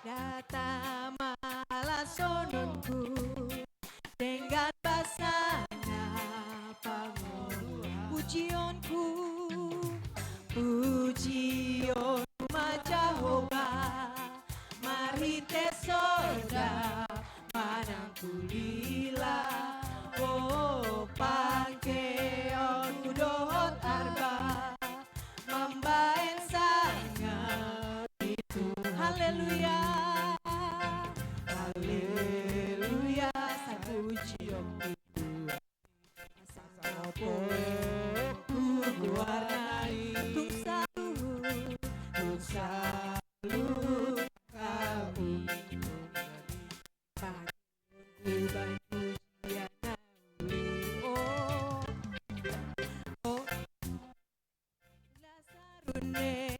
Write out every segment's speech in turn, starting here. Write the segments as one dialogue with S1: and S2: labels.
S1: kata malah sononku dengan bahasa napamu pujionku Jehovah mari tesoda manangku lila oh pangkeon kudohot arba mambaen sangat itu haleluya haleluya sang pujian ku warnai tung selalu kami bantu pujian oh oh lasarune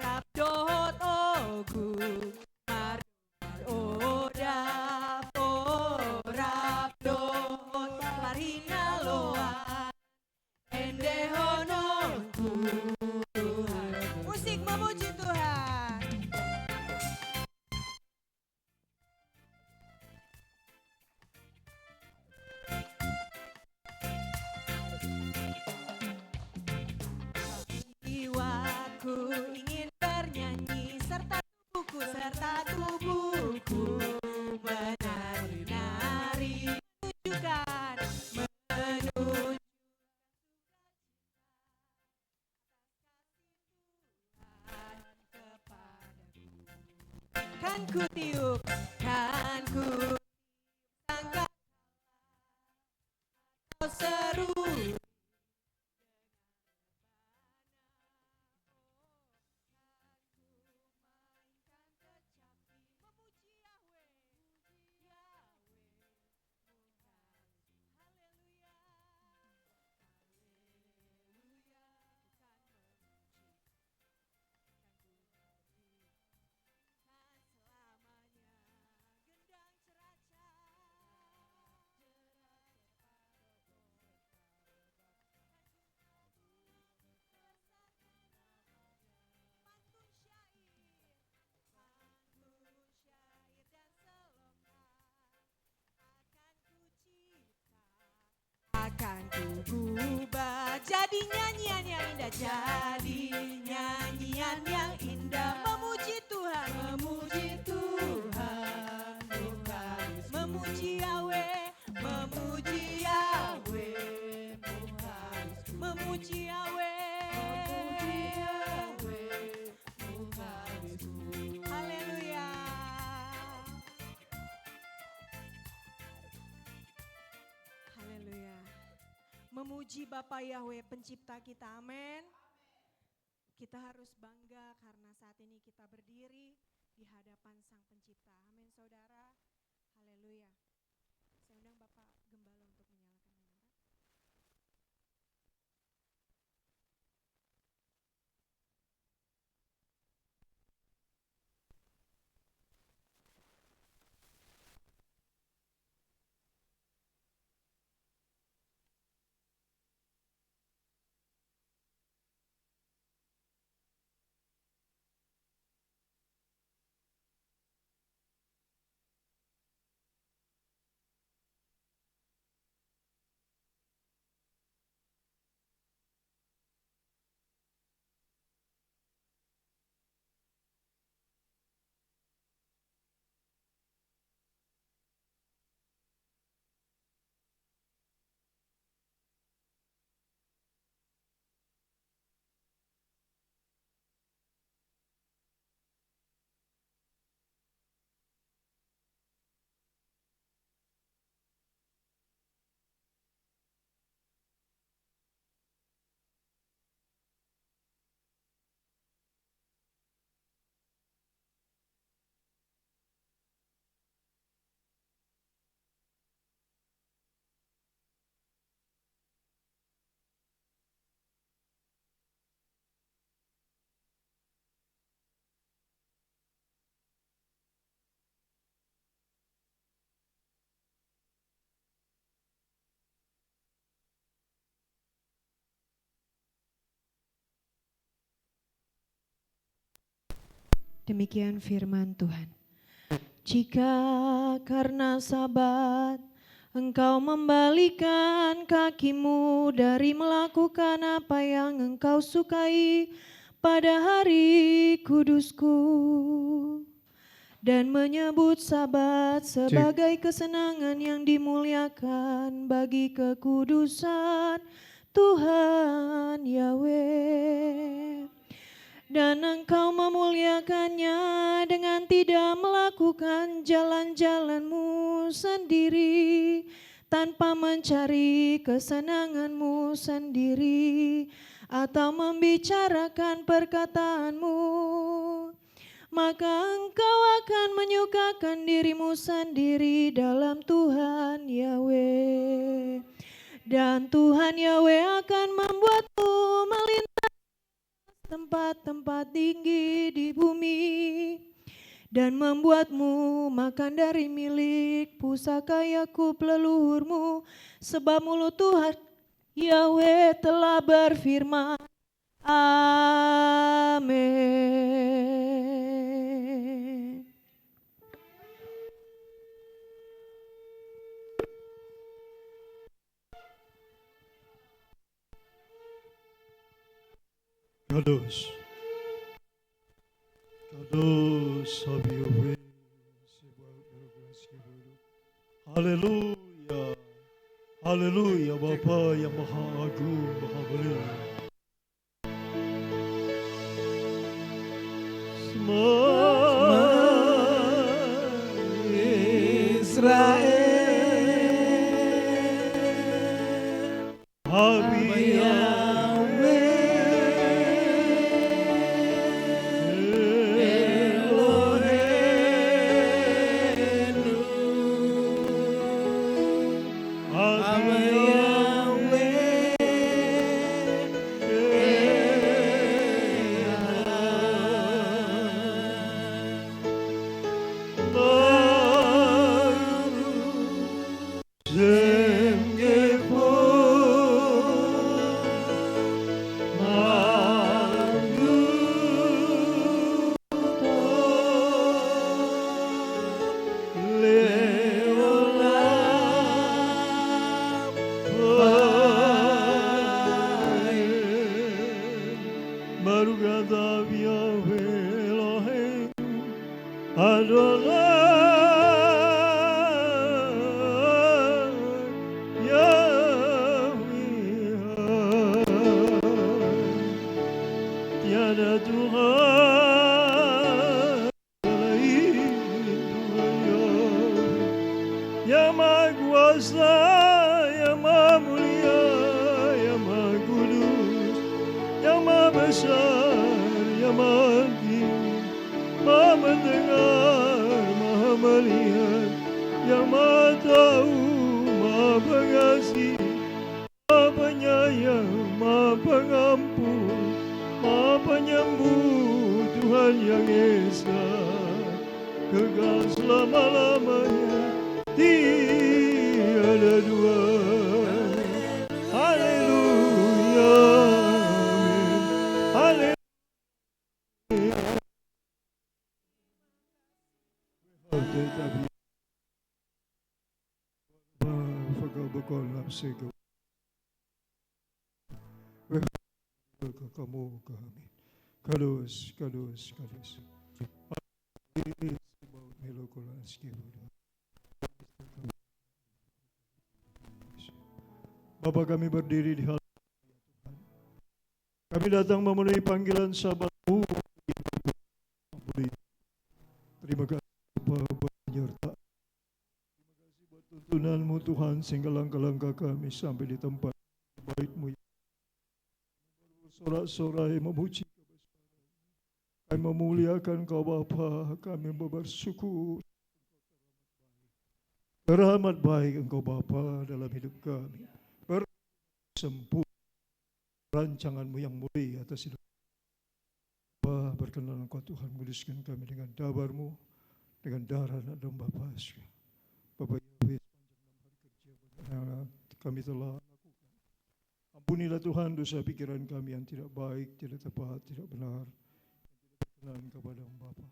S1: rabdot ogu marudap rabdot marina loa endehononku Tuhan musik memuji Tuhan jiwaku ingin bernyanyi serta tubuhku menari-nari menunjukkan kan ku tiup sangka kau seru akan ku ubah jadi nyanyian yang indah jadi nyanyian yang indah memuji Tuhan memuji Tuhan memuji Yahweh memuji Yahweh memuji Yahweh haleluya haleluya memuji Bapa Yahweh pencipta kita, amin. Kita harus bangga karena saat ini kita berdiri di hadapan Sang Pencipta, amin saudara, haleluya. Saya undang Bapak Gembala untuk menyalakan menorah. Demikian firman Tuhan. Jika karena sabat engkau membalikan kakimu dari melakukan apa yang engkau sukai pada hari kudusku dan menyebut sabat sebagai kesenangan yang dimuliakan bagi kekudusan Tuhan Yahweh, dan engkau memuliakannya dengan tidak melakukan jalan-jalanmu sendiri, tanpa mencari kesenanganmu sendiri atau membicarakan perkataanmu, maka engkau akan menyukakan dirimu sendiri dalam Tuhan Yahweh. Dan Tuhan Yahweh akan membuatmu melintas tempat-tempat tinggi di bumi dan membuatmu makan dari milik pusaka Yakub leluhurmu, sebab mulut Tuhan Yahweh telah berfirman. Amin.
S2: Kadosh, Kadosh, have your way. Haleluya, Haleluya, Bapa yang Maha Agung, Maha Mulia. Israel, tiada Tuhan selain Tuhan yang Maha Kuasa, yang Maha Mulia, yang Maha Kudus, yang Maha Besar, yang Maha Tinggi, Maha Mendengar, Maha Melihat, yang Maha Tahu, Maha Pengasih, Maha Penyayang, Maha Pengampun, Maha Penyembuh, Tuhan yang Esa, kekal selama-lamanya, tiada dua. Haleluya, amin. Haleluya. Kamu kami, Kados, Kados, Kados. Bapa, kami berdiri di hadapan Tuhan. Kami datang memenuhi panggilan sahabat-Mu. Terima kasih Bapa penyertaan. Terima kasih buat tuntunan-Mu Tuhan, sehingga langkah-langkah kami sampai di tempat baik-Mu. Sorak-sorai memuji kami, memuliakan Kau Bapa, kami bersyukur. Berahmat baik Engkau Bapa dalam hidup kami. Sempurna rancangan-Mu yang mulia atas hidup Bapa. Berkenan Engkau Tuhan, kuduskan kami dengan dabar-Mu, dengan darah anak domba Paskah. Bapa Yahweh, sepanjang 6 hari kerja yang kami telah lakukan, ampunilah Tuhan dosa pikiran kami yang tidak baik, tidak tepat, tidak benar, yang tidak berkenan kepada Bapa.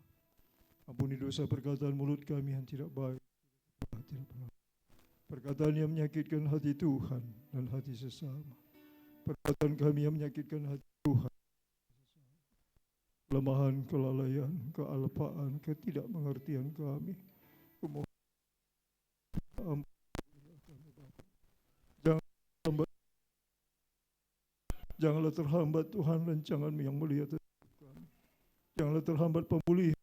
S2: Ampuni dosa perkataan mulut kami yang tidak baik, tidak benar. Perkataan yang menyakitkan hati Tuhan dan hati sesama. Perkataan kami yang menyakitkan hati Tuhan. Kelemahan, kelalaian, kealpaan, ketidakmengertian kami. Kumohon ampunilah kami Bapa. Janganlah terhambat Tuhan rancangan-Mu yang mulia atas hidup kami. Janganlah terhambat pemulihan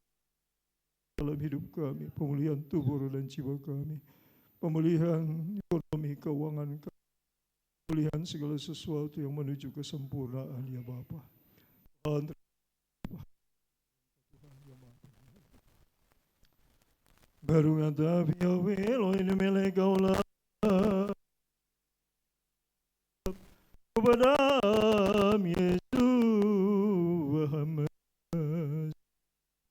S2: dalam hidup kami, pemulihan tubuh dan jiwa kami, pemulihan ekonomi, keuangan kami, pemulihan segala sesuatu yang menuju kesempurnaan ya Bapa. Tuhan yang Maha Pengasih. Baru ngata Yahweh lo ini milik Kaulah kepada Yesus Muhammad.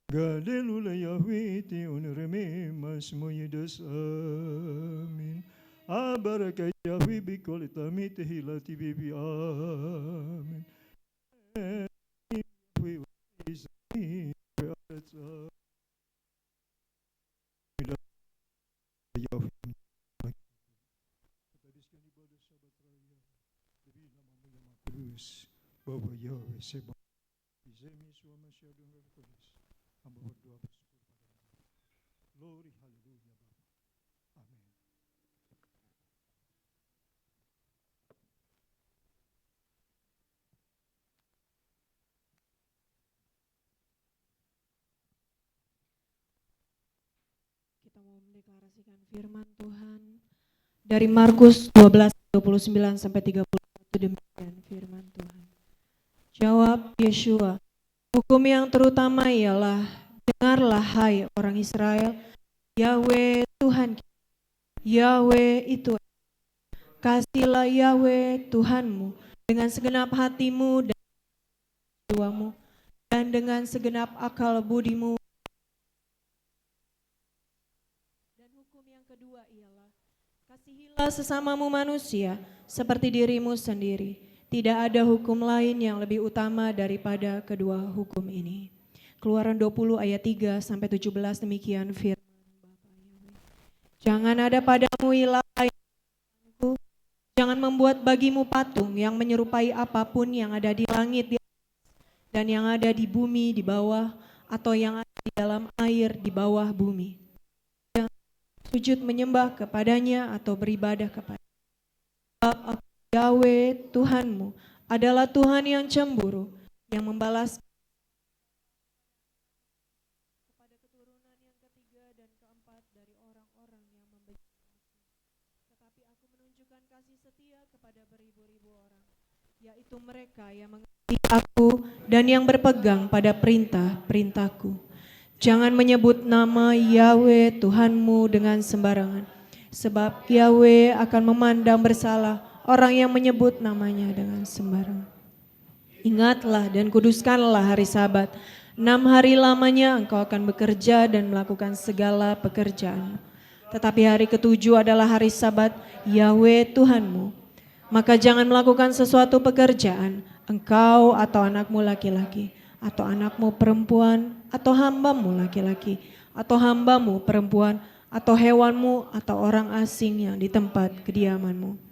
S2: Galilula Yahweh ti unreme masmoyedas amin. Abaraka Yahweh bikol tamit hilati bibi amin. Yahweh izini beratsa. Yahweh. Habiskan ibadah sabat raya demi nama-Mu yang Maha Kudus. Bapa Yahweh seba. Izemi suama syadun berkudus. Hamba berdoa bersyukur padamu. Glory haleluya Bapa. Amin.
S1: Kita mau mendeklarasikan firman Tuhan dari Markus 12:29 sampai 31, demikian firman Tuhan. Jawab Yeshua, hukum yang terutama ialah, dengarlah hai orang Israel, Yahweh Tuhan kita, Yahweh itu. Kasihlah Yahweh Tuhanmu dengan segenap hatimu dan jiwamu dan dengan segenap akal budimu. Dan hukum yang kedua ialah, kasihilah sesamamu manusia seperti dirimu sendiri. Tidak ada hukum lain yang lebih utama daripada kedua hukum ini. Keluaran 20 ayat 3 sampai 17, demikian firman Bapa Yahweh. Jangan ada padamu ilah lain, jangan membuat bagimu patung yang menyerupai apapun yang ada di langit di atas, dan yang ada di bumi di bawah, atau yang ada di dalam air di bawah bumi. Jangan sujud menyembah kepadanya atau beribadah kepadanya. Sebab aku Yahweh Tuhanmu adalah Tuhan yang cemburu, yang membalas kepada keturunan yang ketiga dan keempat dari orang-orang yang membenci aku. Tetapi aku menunjukkan kasih setia kepada beribu-ribu orang, yaitu mereka yang mengasihi aku dan yang berpegang pada perintah-perintahku. Jangan menyebut nama Yahweh Tuhanmu dengan sembarangan, sebab Yahweh akan memandang bersalah orang yang menyebut namanya dengan sembarangan. Ingatlah dan kuduskanlah hari Sabat. 6 hari lamanya engkau akan bekerja dan melakukan segala pekerjaan. Tetapi hari ketujuh adalah hari Sabat Yahweh Tuhanmu. Maka jangan melakukan sesuatu pekerjaan, engkau atau anakmu laki-laki, atau anakmu perempuan, atau hambamu laki-laki, atau hambamu perempuan, atau hewanmu, atau orang asing yang di tempat kediamanmu.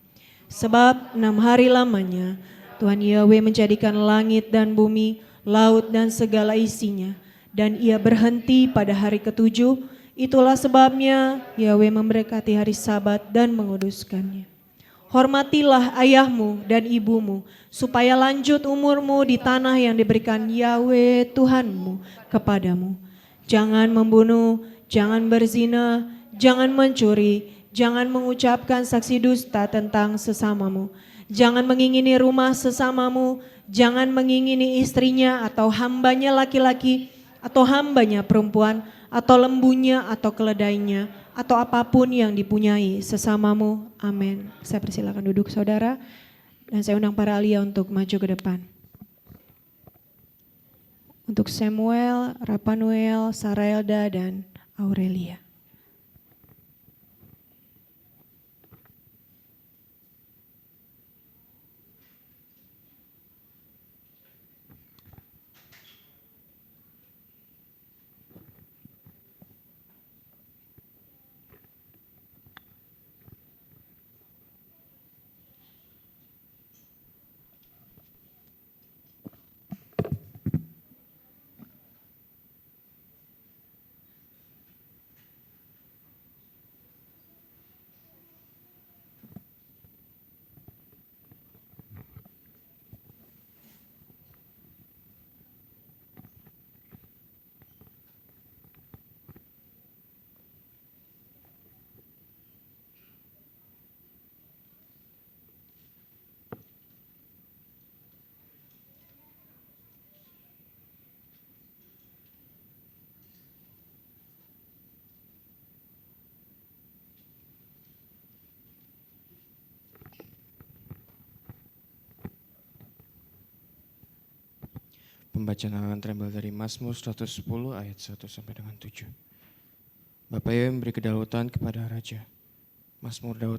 S1: Sebab 6 hari lamanya Tuhan Yahweh menjadikan langit dan bumi, laut dan segala isinya, dan ia berhenti pada hari ketujuh. Itulah sebabnya Yahweh memberkati hari Sabat dan menguduskannya. Hormatilah ayahmu dan ibumu, supaya lanjut umurmu di tanah yang diberikan Yahweh Tuhanmu kepadamu. Jangan membunuh, jangan berzina, jangan mencuri, jangan mengucapkan saksi dusta tentang sesamamu. Jangan mengingini rumah sesamamu, jangan mengingini istrinya atau hambanya laki-laki, atau hambanya perempuan, atau lembunya atau keledainya, atau apapun yang dipunyai sesamamu. Amin. Saya persilakan duduk saudara, dan saya undang para alia untuk maju ke depan. Untuk Samuel, Rapanuel, Saraelda, dan Aurelia.
S3: Pembacaan harian terambil dari Mazmur 110 ayat 1 sampai dengan 7. Bapa Yahweh memberi kedaulatan kepada raja. Mazmur Daud.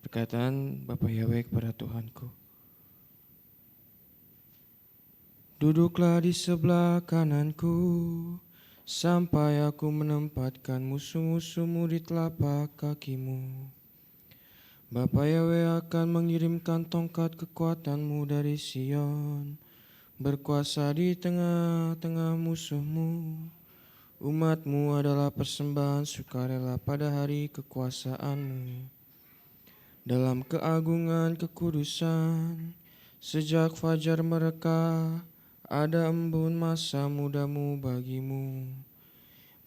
S3: Perkataan Bapa Yahweh kepada Tuhanku. Duduklah di sebelah kananku, sampai aku menempatkan musuh-musuhmu di telapak kakimu. Bapa Yahweh akan mengirimkan tongkat kekuatanmu dari Sion, berkuasa di tengah-tengah musuhmu. Umatmu adalah persembahan sukarela pada hari kekuasaanmu. Dalam keagungan kekudusan, sejak fajar mereka, ada embun masa mudamu bagimu.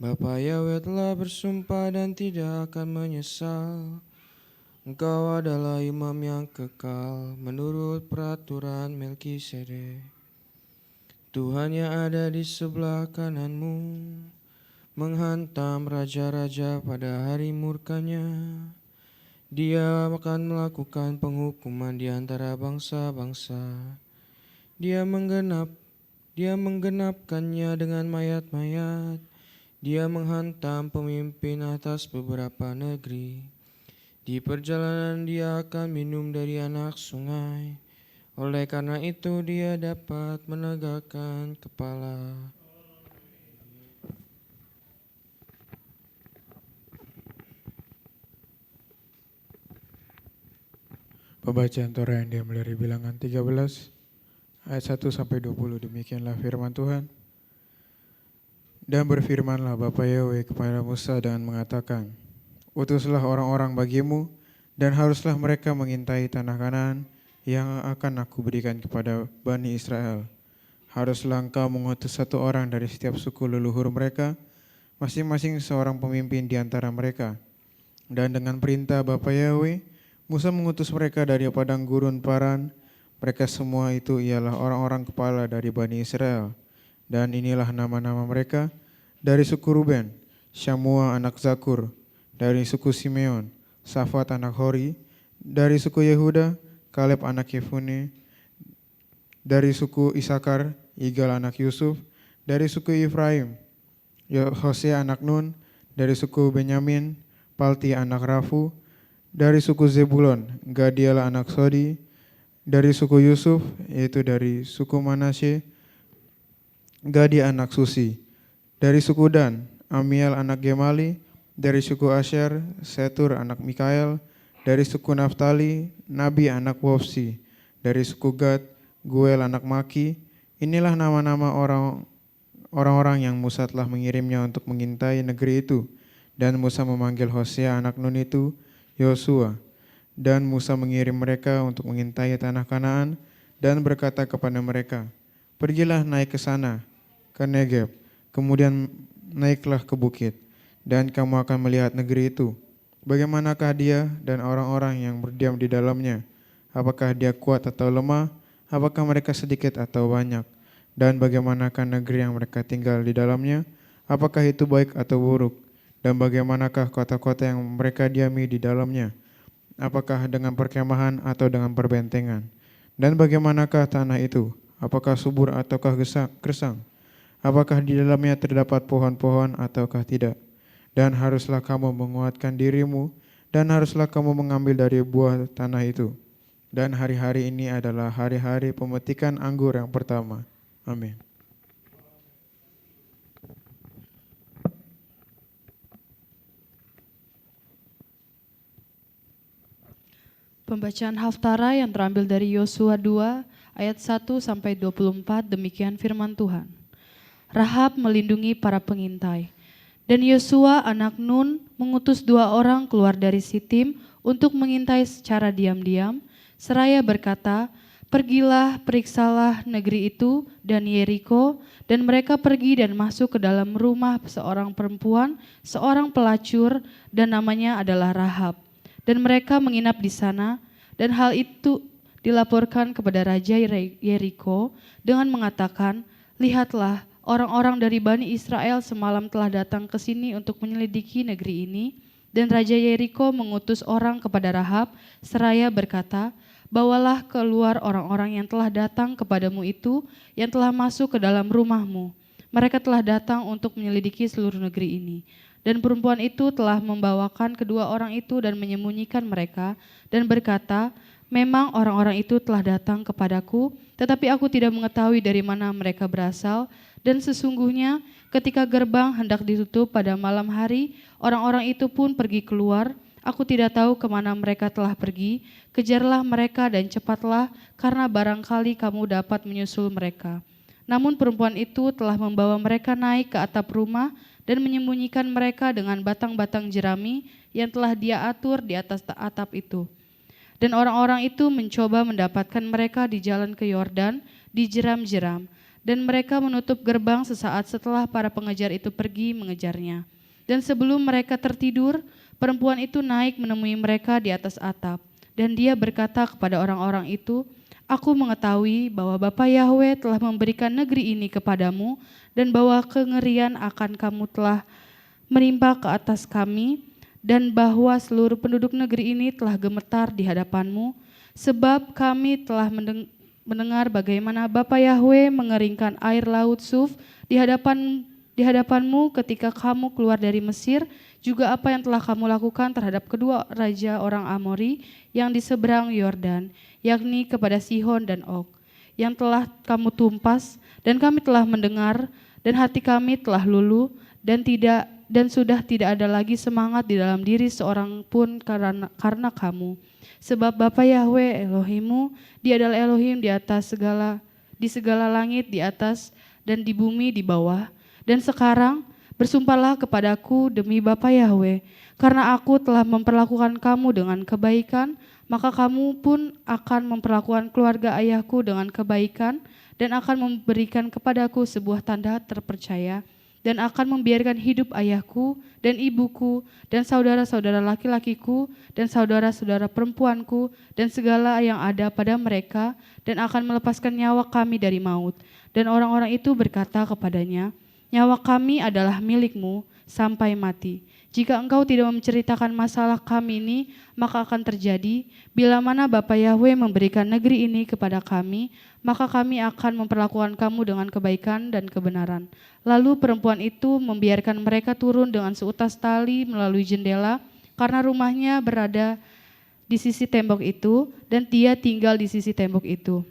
S3: Bapa Yahweh telah bersumpah dan tidak akan menyesal. Engkau adalah imam yang kekal menurut peraturan Melkisedek. Tuhan yang ada di sebelah kananmu, menghantam raja-raja pada hari murkanya. Dia akan melakukan penghukuman di antara bangsa-bangsa. Dia menggenapkannya dengan mayat-mayat. Dia menghantam pemimpin atas beberapa negeri. Di perjalanan dia akan minum dari anak sungai. Oleh karena itu dia dapat menegakkan kepala.
S4: Pembacaan Torah yang diambil dari Bilangan 13 ayat 1 sampai 20. Demikianlah firman Tuhan. Dan berfirmanlah Bapa Yahweh kepada Musa dengan mengatakan, utuslah orang-orang bagimu, dan haruslah mereka mengintai tanah Kanaan yang akan aku berikan kepada Bani Israel. Haruslah engkau mengutus satu orang dari setiap suku leluhur mereka, masing-masing seorang pemimpin di antara mereka. Dan dengan perintah Bapa Yahweh, Musa mengutus mereka dari padang gurun Paran. Mereka semua itu ialah orang-orang kepala dari Bani Israel. Dan inilah nama-nama mereka: dari suku Ruben, Syamua anak Zakur; dari suku Simeon, Safat anak Hori; dari suku Yehuda, Kaleb anak Yefune; dari suku Isakar, Igal anak Yusuf; dari suku Efraim, Hosea anak Nun; dari suku Benyamin, Palti anak Rafu; dari suku Zebulon, Gadiel anak Sodi; dari suku Yusuf, yaitu dari suku Manasye, Gadi anak Susi; dari suku Dan, Amiel anak Gemali; dari suku Asher, Setur anak Mikael; dari suku Naftali, Nabi anak Wofsi; dari suku Gad, Guel anak Maki. Inilah nama-nama orang-orang yang Musa telah mengirimnya untuk mengintai negeri itu. Dan Musa memanggil Hosea anak Nun itu Yosua. Dan Musa mengirim mereka untuk mengintai tanah Kanaan dan berkata kepada mereka, pergilah naik ke sana, ke Negeb, kemudian naiklah ke bukit, dan kamu akan melihat negeri itu. Bagaimanakah dia dan orang-orang yang berdiam di dalamnya? Apakah dia kuat atau lemah? Apakah mereka sedikit atau banyak? Dan bagaimanakah negeri yang mereka tinggal di dalamnya? Apakah itu baik atau buruk? Dan bagaimanakah kota-kota yang mereka diami di dalamnya? Apakah dengan perkemahan atau dengan perbentengan? Dan bagaimanakah tanah itu? Apakah subur ataukah gersang? Apakah di dalamnya terdapat pohon-pohon ataukah tidak? Dan haruslah kamu menguatkan dirimu, dan haruslah kamu mengambil dari buah tanah itu. Dan hari-hari ini adalah hari-hari pemetikan anggur yang pertama. Amin.
S5: Pembacaan Haftarah yang terambil dari Yosua 2 ayat 1 sampai 24, demikian firman Tuhan. Rahab melindungi para pengintai. Dan Yosua anak Nun mengutus 2 orang keluar dari Sitim untuk mengintai secara diam-diam, seraya berkata, pergilah, periksalah negeri itu dan Yeriko. Dan mereka pergi dan masuk ke dalam rumah seorang perempuan, seorang pelacur, dan namanya adalah Rahab. Dan mereka menginap di sana, dan hal itu dilaporkan kepada Raja Yeriko dengan mengatakan, lihatlah, orang-orang dari Bani Israel semalam telah datang ke sini untuk menyelidiki negeri ini. Dan Raja Yeriko mengutus orang kepada Rahab, seraya berkata, bawalah keluar orang-orang yang telah datang kepadamu itu, yang telah masuk ke dalam rumahmu. Mereka telah datang untuk menyelidiki seluruh negeri ini. Dan perempuan itu telah membawakan kedua orang itu dan menyembunyikan mereka dan berkata, memang orang-orang itu telah datang kepadaku, tetapi aku tidak mengetahui dari mana mereka berasal. Dan sesungguhnya ketika gerbang hendak ditutup pada malam hari, orang-orang itu pun pergi keluar. Aku tidak tahu kemana mereka telah pergi. Kejarlah mereka dan cepatlah, karena barangkali kamu dapat menyusul mereka. Namun perempuan itu telah membawa mereka naik ke atap rumah dan menyembunyikan mereka dengan batang-batang jerami yang telah dia atur di atas atap itu. Dan orang-orang itu mencoba mendapatkan mereka di jalan ke Yordan, dijeram-jeram. Dan mereka menutup gerbang sesaat setelah para pengejar itu pergi mengejarnya. Dan sebelum mereka tertidur, perempuan itu naik menemui mereka di atas atap. Dan dia berkata kepada orang-orang itu, aku mengetahui bahwa Bapa Yahweh telah memberikan negeri ini kepadamu dan bahwa kengerian akan kamu telah menimpa ke atas kami dan bahwa seluruh penduduk negeri ini telah gemetar di hadapanmu sebab kami telah mendengar bagaimana Bapa Yahweh mengeringkan air laut Suf di hadapanmu ketika kamu keluar dari Mesir, juga apa yang telah kamu lakukan terhadap kedua raja orang Amori yang di seberang Yordan, yakni kepada Sihon dan Og, yang telah kamu tumpas, dan kami telah mendengar, dan hati kami telah luluh, dan sudah tidak ada lagi semangat di dalam diri seorang pun karena kamu. Sebab Bapa Yahweh Elohimmu, Dia adalah Elohim di segala langit di atas dan di bumi di bawah. Dan sekarang bersumpahlah kepadaku demi Bapa Yahweh, karena aku telah memperlakukan kamu dengan kebaikan, maka kamu pun akan memperlakukan keluarga ayahku dengan kebaikan dan akan memberikan kepadaku sebuah tanda terpercaya dan akan membiarkan hidup ayahku dan ibuku dan saudara-saudara laki-lakiku dan saudara-saudara perempuanku dan segala yang ada pada mereka dan akan melepaskan nyawa kami dari maut. Dan orang-orang itu berkata kepadanya, nyawa kami adalah milikmu sampai mati. Jika engkau tidak menceritakan masalah kami ini, maka akan terjadi, bila mana Bapa Yahweh memberikan negeri ini kepada kami, maka kami akan memperlakukan kamu dengan kebaikan dan kebenaran. Lalu perempuan itu membiarkan mereka turun dengan seutas tali melalui jendela, karena rumahnya berada di sisi tembok itu, dan dia tinggal di sisi tembok itu.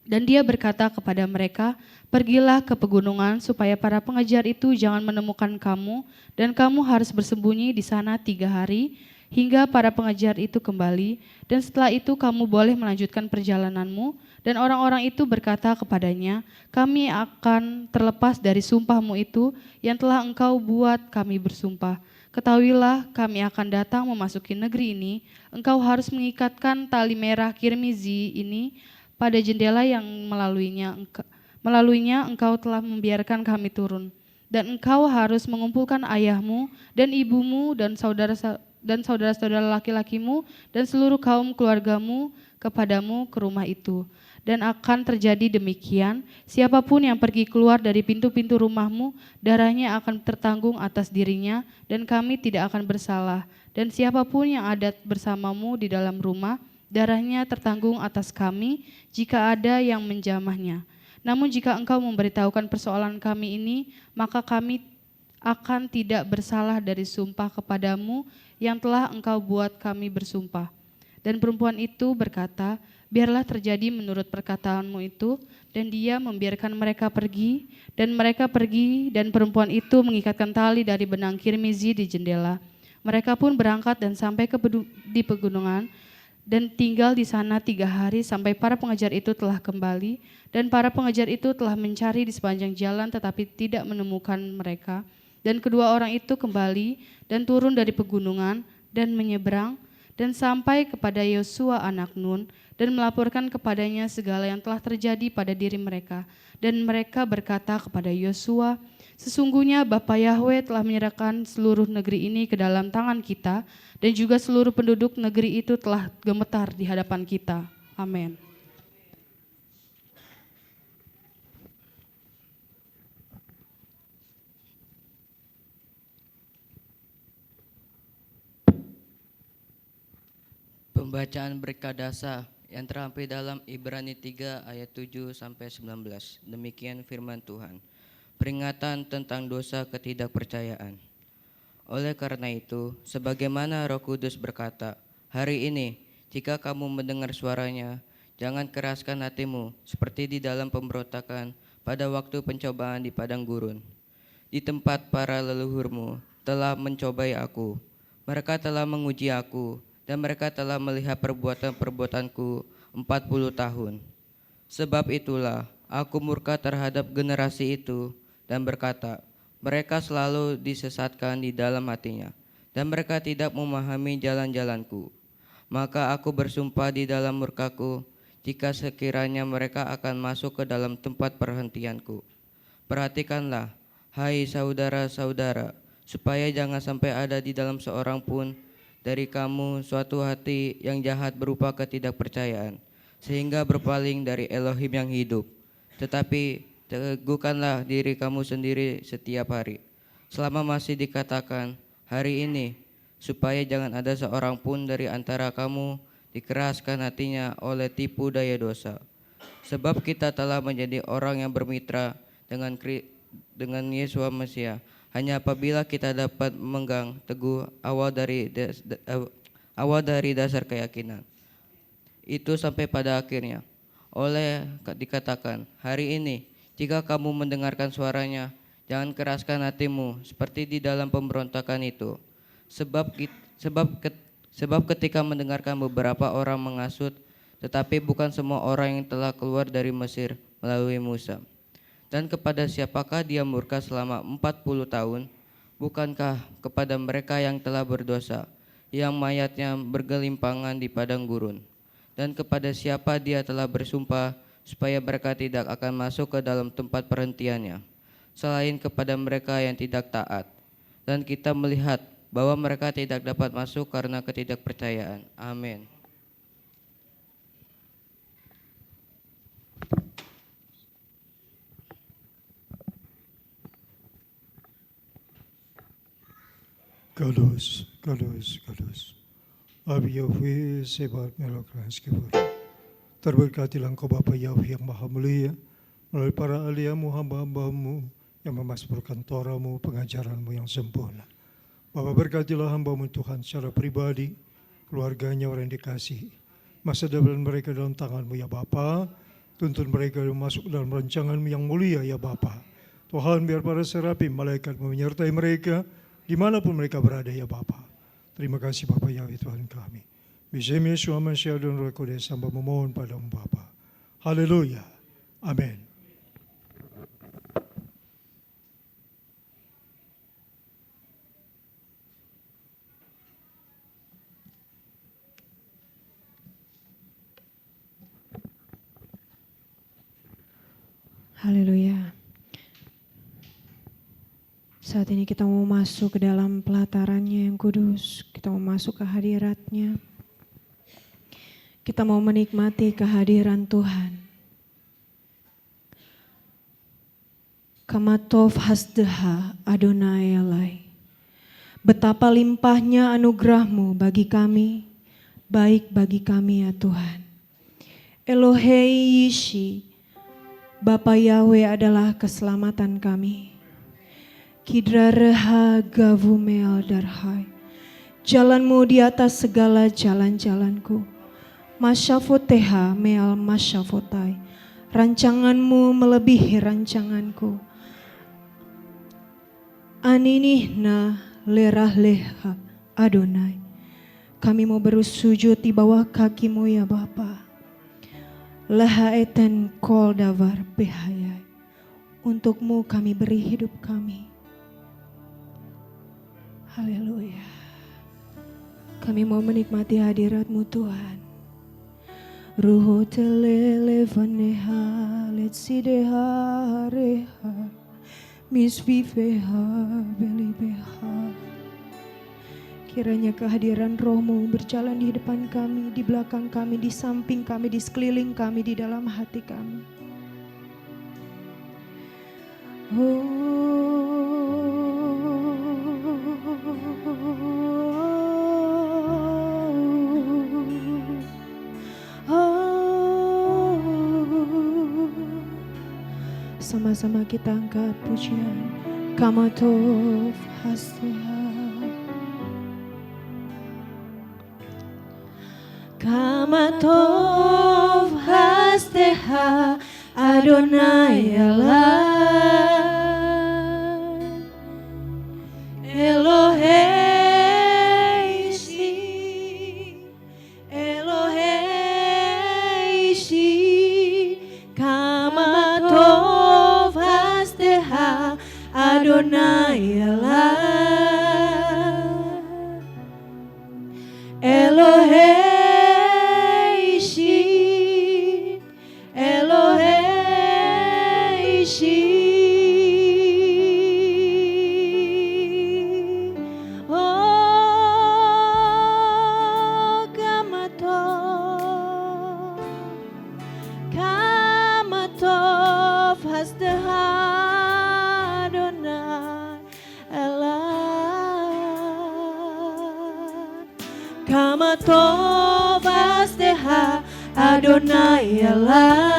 S5: Dan dia berkata kepada mereka, pergilah ke pegunungan supaya para pengejar itu jangan menemukan kamu dan kamu harus bersembunyi di sana 3 hari hingga para pengejar itu kembali dan setelah itu kamu boleh melanjutkan perjalananmu. Dan orang-orang itu berkata kepadanya, kami akan terlepas dari sumpahmu itu yang telah engkau buat kami bersumpah. Ketahuilah kami akan datang memasuki negeri ini, engkau harus mengikatkan tali merah kirmizi ini pada jendela yang melaluinya engkau telah membiarkan kami turun. Dan engkau harus mengumpulkan ayahmu dan ibumu dan saudara-saudara laki-lakimu dan seluruh kaum keluargamu kepadamu ke rumah itu. Dan akan terjadi demikian, siapapun yang pergi keluar dari pintu-pintu rumahmu, darahnya akan tertanggung atas dirinya dan kami tidak akan bersalah. Dan siapapun yang ada bersamamu di dalam rumah, darahnya tertanggung atas kami jika ada yang menjamahnya. Namun jika engkau memberitahukan persoalan kami ini, maka kami akan tidak bersalah dari sumpah kepadamu yang telah engkau buat kami bersumpah. Dan perempuan itu berkata, biarlah terjadi menurut perkataanmu itu, dan dia membiarkan mereka pergi, dan mereka pergi, dan perempuan itu mengikatkan tali dari benang kirmizi di jendela. Mereka pun berangkat dan sampai di pegunungan, dan tinggal di sana 3 hari sampai para pengejar itu telah kembali, dan para pengejar itu telah mencari di sepanjang jalan tetapi tidak menemukan mereka. Dan kedua orang itu kembali dan turun dari pegunungan dan menyeberang dan sampai kepada Yosua anak Nun dan melaporkan kepadanya segala yang telah terjadi pada diri mereka. Dan mereka berkata kepada Yosua, sesungguhnya Bapa Yahweh telah menyerahkan seluruh negeri ini ke dalam tangan kita dan juga seluruh penduduk negeri itu telah gemetar di hadapan kita. Amin.
S6: Pembacaan berkat dasar yang terampil dalam Ibrani 3 ayat 7 sampai 19. Demikian firman Tuhan. Peringatan tentang dosa ketidakpercayaan. Oleh karena itu, sebagaimana Roh Kudus berkata, hari ini jika kamu mendengar suaranya, jangan keraskan hatimu seperti di dalam pemberontakan pada waktu pencobaan di padang gurun. Di tempat para leluhurmu telah mencobai aku. Mereka telah menguji aku dan mereka telah melihat perbuatan-perbuatanku 40 tahun. Sebab itulah aku murka terhadap generasi itu dan berkata, mereka selalu disesatkan di dalam hatinya dan mereka tidak memahami jalan-jalanku. Maka aku bersumpah di dalam murkaku, jika sekiranya mereka akan masuk ke dalam tempat perhentianku. Perhatikanlah, hai saudara-saudara, supaya jangan sampai ada di dalam seorang pun dari kamu suatu hati yang jahat berupa ketidakpercayaan, sehingga berpaling dari Elohim yang hidup. Tetapi teguhkanlah diri kamu sendiri setiap hari, selama masih dikatakan hari ini, supaya jangan ada seorang pun dari antara kamu dikeraskan hatinya oleh tipu daya dosa. Sebab kita telah menjadi orang yang bermitra dengan Yesus Mesias hanya apabila kita dapat memegang teguh awal dari dasar keyakinan itu sampai pada akhirnya. Oleh dikatakan, hari ini jika kamu mendengarkan suaranya, jangan keraskan hatimu seperti di dalam pemberontakan itu. Sebab ketika mendengarkan beberapa orang menghasut, tetapi bukan semua orang yang telah keluar dari Mesir melalui Musa. Dan kepada siapakah dia murka selama 40 tahun? Bukankah kepada mereka yang telah berdosa, yang mayatnya bergelimpangan di padang gurun? Dan kepada siapa dia telah bersumpah supaya mereka tidak akan masuk ke dalam tempat perhentiannya, selain kepada mereka yang tidak taat. Dan kita melihat bahwa mereka tidak dapat masuk karena ketidakpercayaan. Amin.
S2: Kados. Abi Yahweh sebat melokras kebur. Terberkatilah Engkau Bapa Yahweh yang Maha Mulia, melalui para ahliamu, hamba-hambamu yang memasmurkan Torah-Mu, pengajaran-Mu yang sempurna. Bapa, berkatilah hamba-Mu Tuhan secara pribadi, keluarganya orang yang dikasihi. Masa depan mereka dalam tangan-Mu ya Bapa, tuntun mereka masuk dalam rancangan-Mu yang mulia ya Bapa. Tuhan, biar para serafim, malaikat-Mu menyertai mereka dimanapun mereka berada ya Bapa. Terima kasih Bapa Yahweh Tuhan kami. Bismillah Yesus Masya dan Roh Kudus, hamba memohon padamu Bapa. Haleluya. Amin.
S1: Haleluya. Saat ini kita mau masuk ke dalam pelatarannya yang kudus. Kita mau masuk ke hadiratnya. Kita mau menikmati kehadiran Tuhan. Kamatov hasdeha Adonai Elai. Betapa limpahnya anugerah-Mu bagi kami, baik bagi kami ya Tuhan. Elohei Yishi, Bapa Yahweh adalah keselamatan kami. Kidra reha gavu meal darhai. Jalan-Mu di atas segala jalan-jalanku. Masyafoteha meal masyafotai. Rancangan-Mu melebihi rancanganku. Aninihna lerah leha Adonai. Kami mau bersujud di bawah kaki-Mu ya Bapa. Laha eten kol davar behayai. Untuk-Mu kami beri hidup kami. Haleluya. Kami mau menikmati hadirat-Mu Tuhan. Ruho telele vaneha letsideha reha misvifeha belibeha. Kiranya kehadiran Roh-Mu berjalan di depan kami, di belakang kami, di samping kami, di sekeliling kami, di dalam hati kami. Oh, sama-sama kita angkat pujian. Kama tov hasteha, Kama tov hasteha, Adonai Elad, Elohei Ishi, Elohei Ishi, Kama tov hasteha, Adonai Elad, Elohei Ishi, Elohei Ishi. Oh, Kama tov hasteha, Adonai Elad, Kama tov hasteha, Adonai Elad,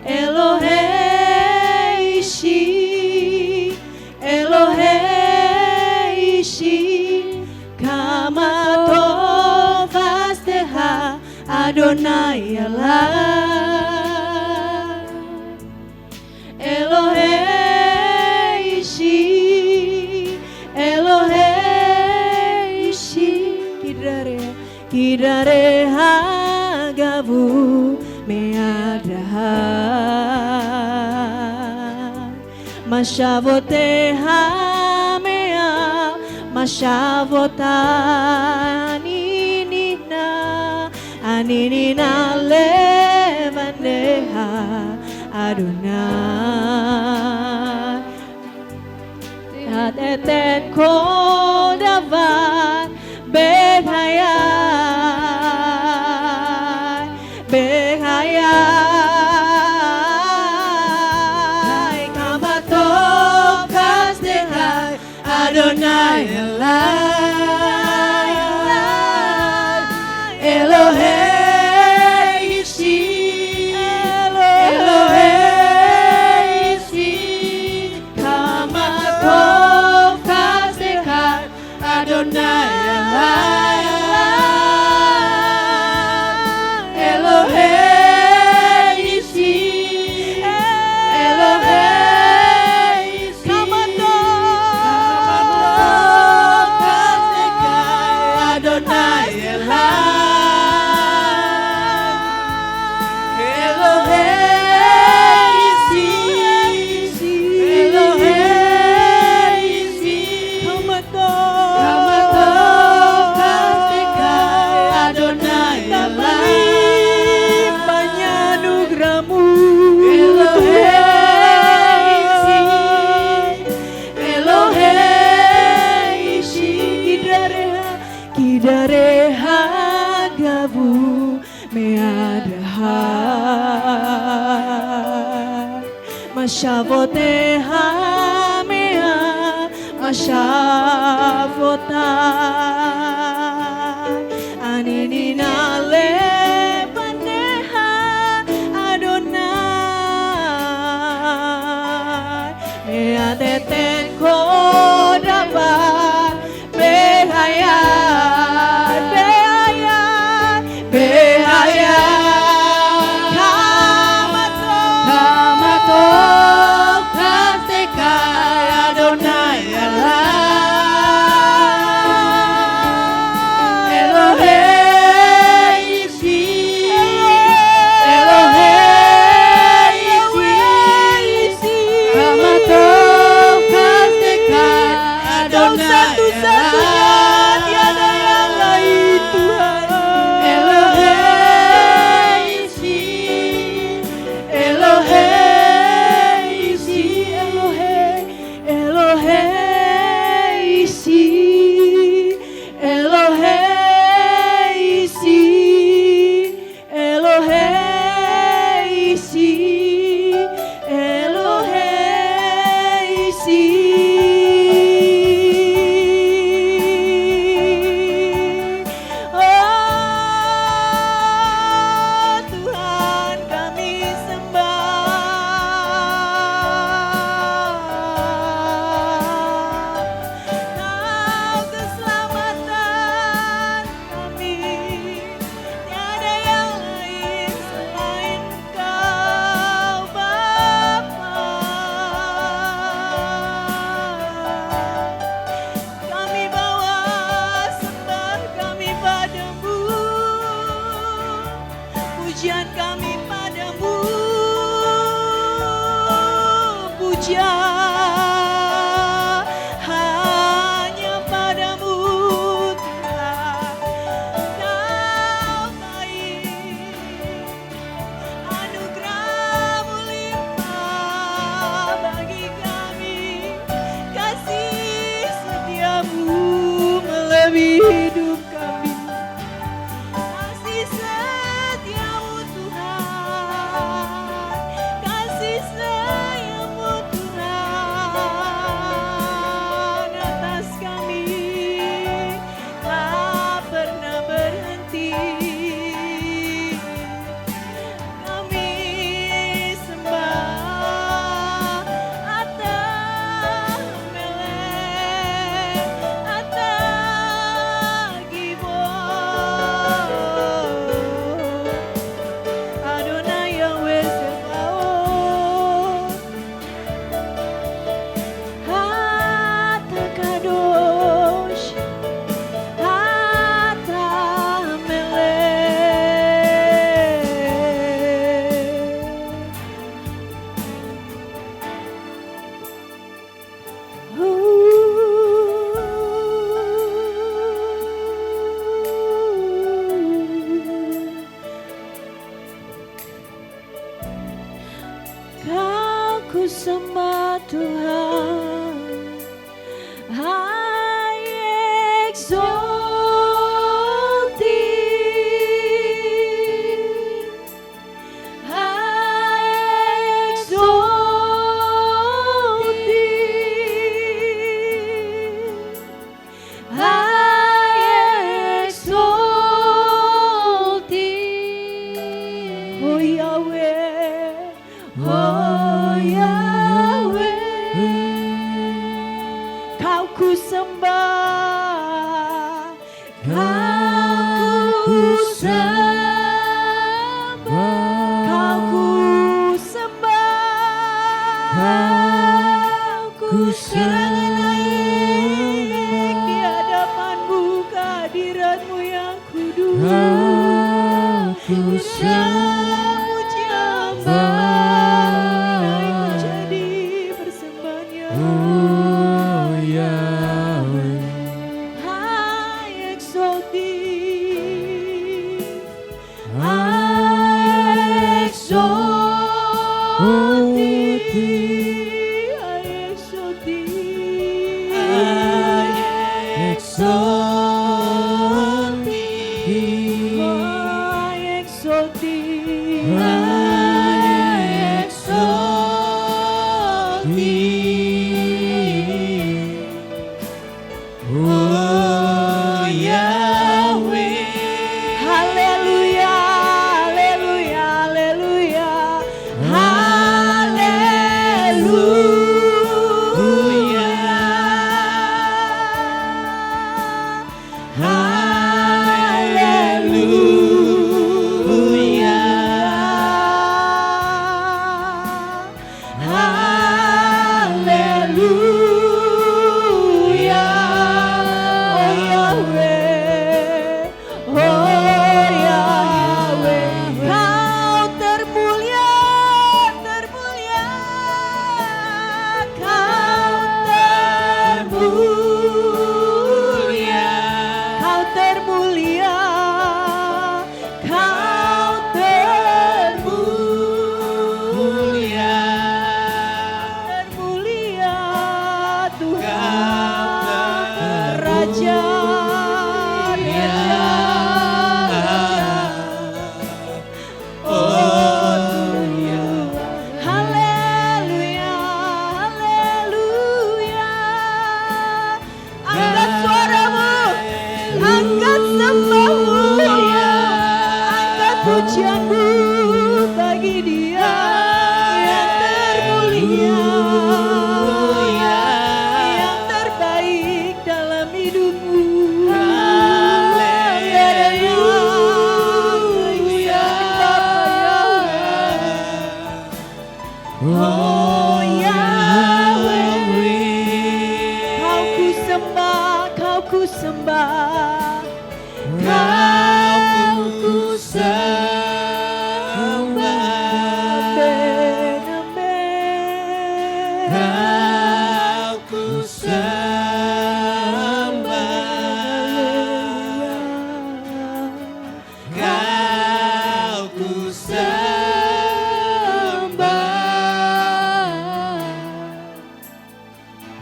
S1: Elohei Ishi, Elohei Ishi, Kama tov hasteha, Adonai Elad, Elohei Ishi, Elohei Ishi, Kidare hagavu me'adahar, Mashavoteha me'al, Mashavotani Aninina levaneha, Adonai Ateten kol davar behayai, behayai, Kama tov hasteha, Adonai Elad, Elohei Ishi, Elohei Ishi, Kama tov hasteha, Adonai Elad, Elohei Ishi, Elohei Ishi, Kama tov hasteha, Adonai Elad, Elohei Ishi, Elohei Ishi, Kama tov hasteha, Adonai Elad, banyak anugerah-Mu, Elohei Ishi, Elohei Ishi, Kidareha gavu me'adahar, Mashavoteha me'al, Mashavotai Aninina levaneha, Adonai me'ateten kol davar behayai, behayai, behayai, Kama tov hasteha, Adonai Elad, Elohei Ishi, Elohei Ishi, Kama tov hasteha, Adonai Elad, tiada yang lain Tuhan, Elohei Ishi, Elohei Ishi, Elohei Ishi, Elohei Ishi, Elohei Ishi, Elohei Ishi. I exalt thee. I exalt thee. I exalt thee. Oh Yahweh, oh Yahweh, Kau ku sembah, Kau ku sembah, Kau ku sembah, Kau ku sembah. Di hadapanmu kehadiranmu yang kudus,
S3: Aku
S1: pujian naik jadi persembahan
S3: Oh Yahweh,
S1: I exalt thee, I exalt thee, I exalt thee, I
S3: exalt thee,
S1: I exalt thee,
S3: I exalt thee. Oh Yahweh,
S1: haleluya, haleluya, haleluya, haleluya, haleluya. Oh Yahweh, Kau termulia, termulia, Kau termulia, Kau termulia, Kau termulia, termulia Tuhan, Raja, Raja. Haleluya, haleluya. Angkat suaramu, angkat sembahmu, angkat pujianmu bagi Dia yang termulia, yang terbaik dalam hidupmu. Oh Yahweh, Kau ku sembah, Kau ku sembah, Kau ku sembah. Amen, amen.
S3: Kau ku sembah, Kau ku sembah.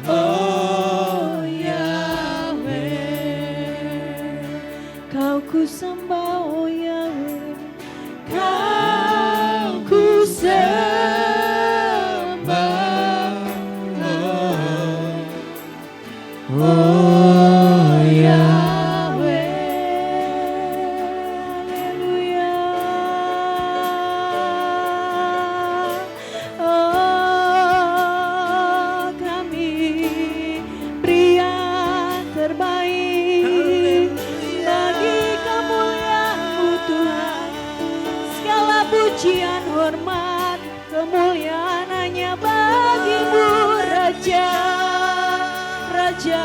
S1: Oh Yahweh, Kau ku sembah, oh Yahweh, Kau ku sembah. Oh Yahweh, haleluya. Oh kami beri yang terbaik bagi kemuliaan-Mu Tuhan. Segala pujian, hormat, kemuliaan hanya bagi-Mu Raja, Raja,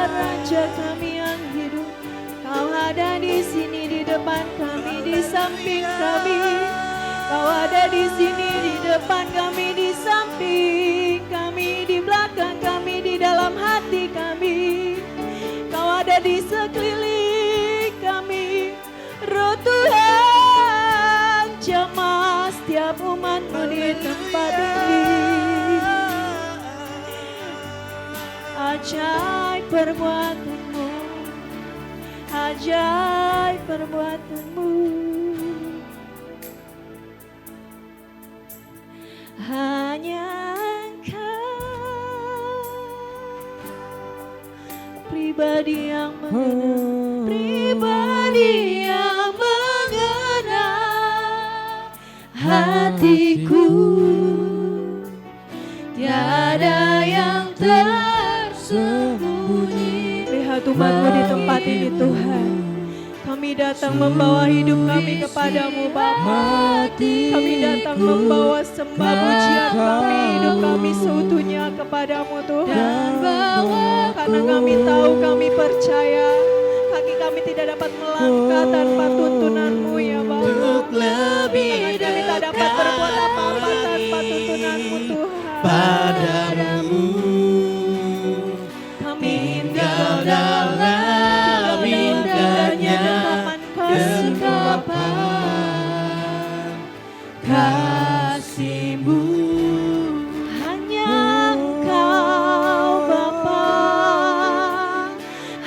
S1: Raja kami yang hidup. Kau ada di sini, di depan kami, di samping kami. Kau ada di sini, di depan kami, di samping kami, di belakang kami, di dalam hati kami. Kau ada di sekeliling kami. Roh Tuhan, jamah setiap umat-Mu di tempat ini. ajaib perbuatanmu, ajaib perbuatanmu. Hanya Engkau pribadi yang mengenal, pribadi yang mengenal hatiku. Tiada yang tersembunyi. Lihat umat-Mu di tempat ini Tuhan. Kami datang membawa hidup kami kepadamu Bapa. Kami datang membawa sembah pujian kami, hidup kami seutuhnya kepadamu Tuhan. Karena kami tahu, kami percaya kaki kami tidak dapat melangkah tanpa tuntunanmu ya Bapa. Tangan kami tak dapat berbuat apa-apa tanpa tuntunanmu Tuhan.
S7: Padamu
S1: Kami
S7: tinggal dalam indahnya dekapan kasih-Mu.
S1: hanya Engkau Bapa,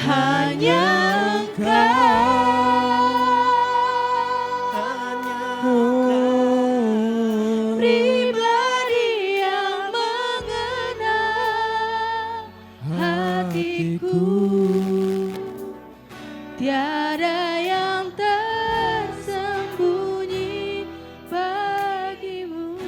S1: hanya pribadi yang mengenal hatiku. Tiada yang tersembunyi bagimu.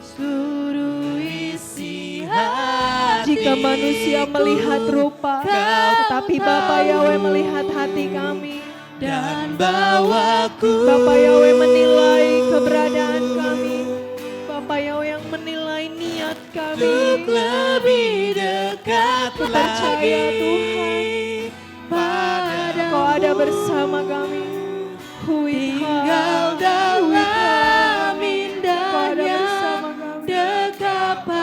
S1: Seluruh isi hati. Jika manusia melihat rupa, tetapi Bapa Yahweh melihat hati kami.
S7: dan bawaku
S1: Bapa Yahweh menilai keberadaan kami. Bapa Yahweh yang menilai niat kami.
S7: untuk lebih dekat
S1: Ku percaya
S7: lagi
S1: Tuhan,
S7: padamu.
S1: Kau ada bersama kami.
S7: Tinggal dalam
S1: Kau ada
S7: indahnya
S1: bersama kami.
S7: dekapan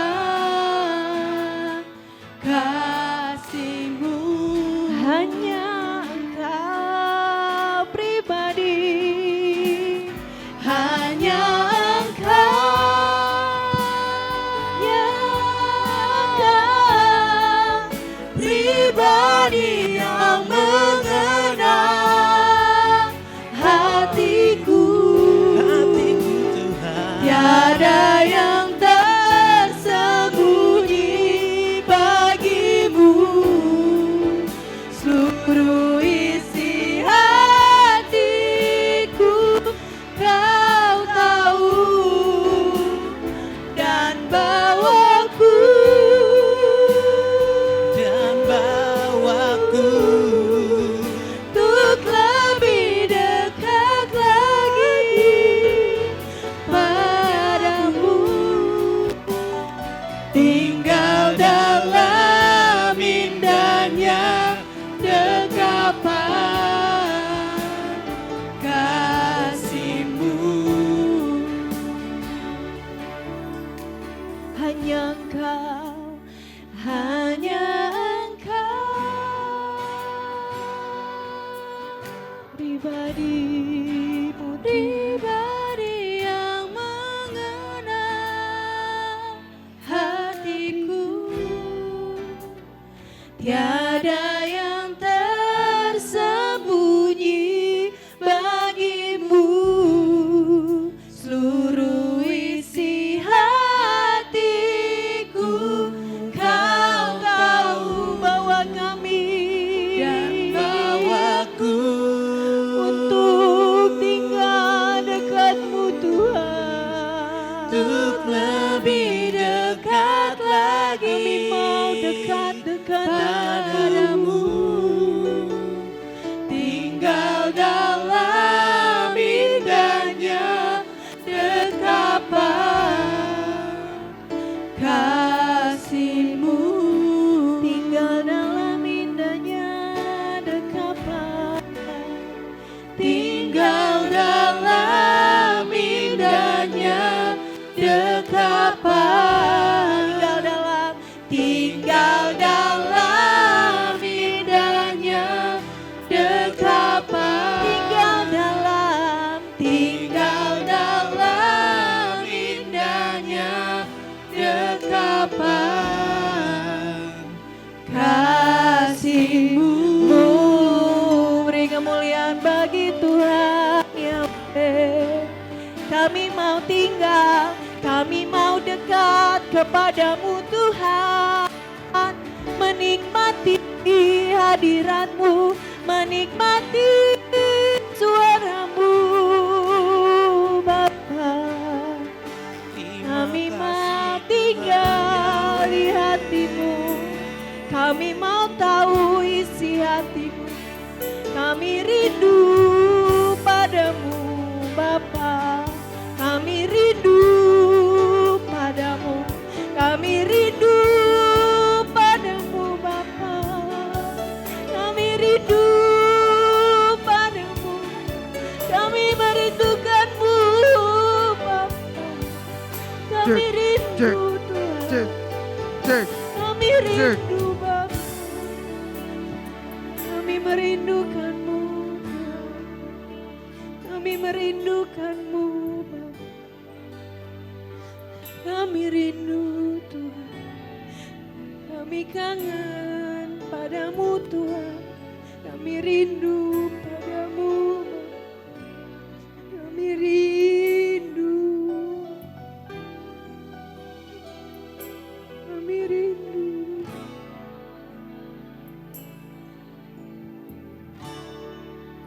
S7: kasih-Mu.
S1: Hanya Engkau pribadi,
S7: Hanya Engkau,
S1: ya Engkau
S7: pribadi yang mengenal hatiku. Hatiku Tuhan. Tiada yang tersembunyi bagimu. Seluruh isi hatiku Kau tahu dan bawaku untuk lebih dekat lagi padamu. Tinggal dalam indahnya dekapan kasih-Mu.
S1: hanya Engkau, hanya Engkau pribadi-Mu,
S7: Pribadi yang mengenal hatiku. Tiada yang tersembunyi bagimu. Seluruh isi hatiku Kau tahu
S1: bawa kami
S7: dan bawaku
S1: untuk tinggal dekat-Mu Tuhan.
S7: untuk lebih dekat lagi.
S1: Kami mau dekat-dekat
S7: padamu. Tinggal dalam indahnya dekapan kasih-Mu.
S1: tinggal dalam indahnya dekapan.
S7: Tinggal dalam indahnya dekapan.
S1: Tinggal dalam
S7: Tinggal dalam
S1: kami mau tinggal, kami mau dekat kepadamu Tuhan. Menikmati hadirat-Mu, menikmati suara-Mu Bapa. Kami mau tinggal di hati-Mu, kami mau tahu isi hati-Mu. Kami rindu padamu Bapa, kami rindu padamu, kami rindu padamu Bapa, kami rindu padamu, kami merindukanmu Bapa, kami rindu Tuhan, kami rindu Bapa, kami merindukanmu Tuhan, kami merindukanmu Bapa, kami rindu Tuhan, kami kangen padamu Tuhan, kami rindu padamu Bapa, kami rindu, kami rindu.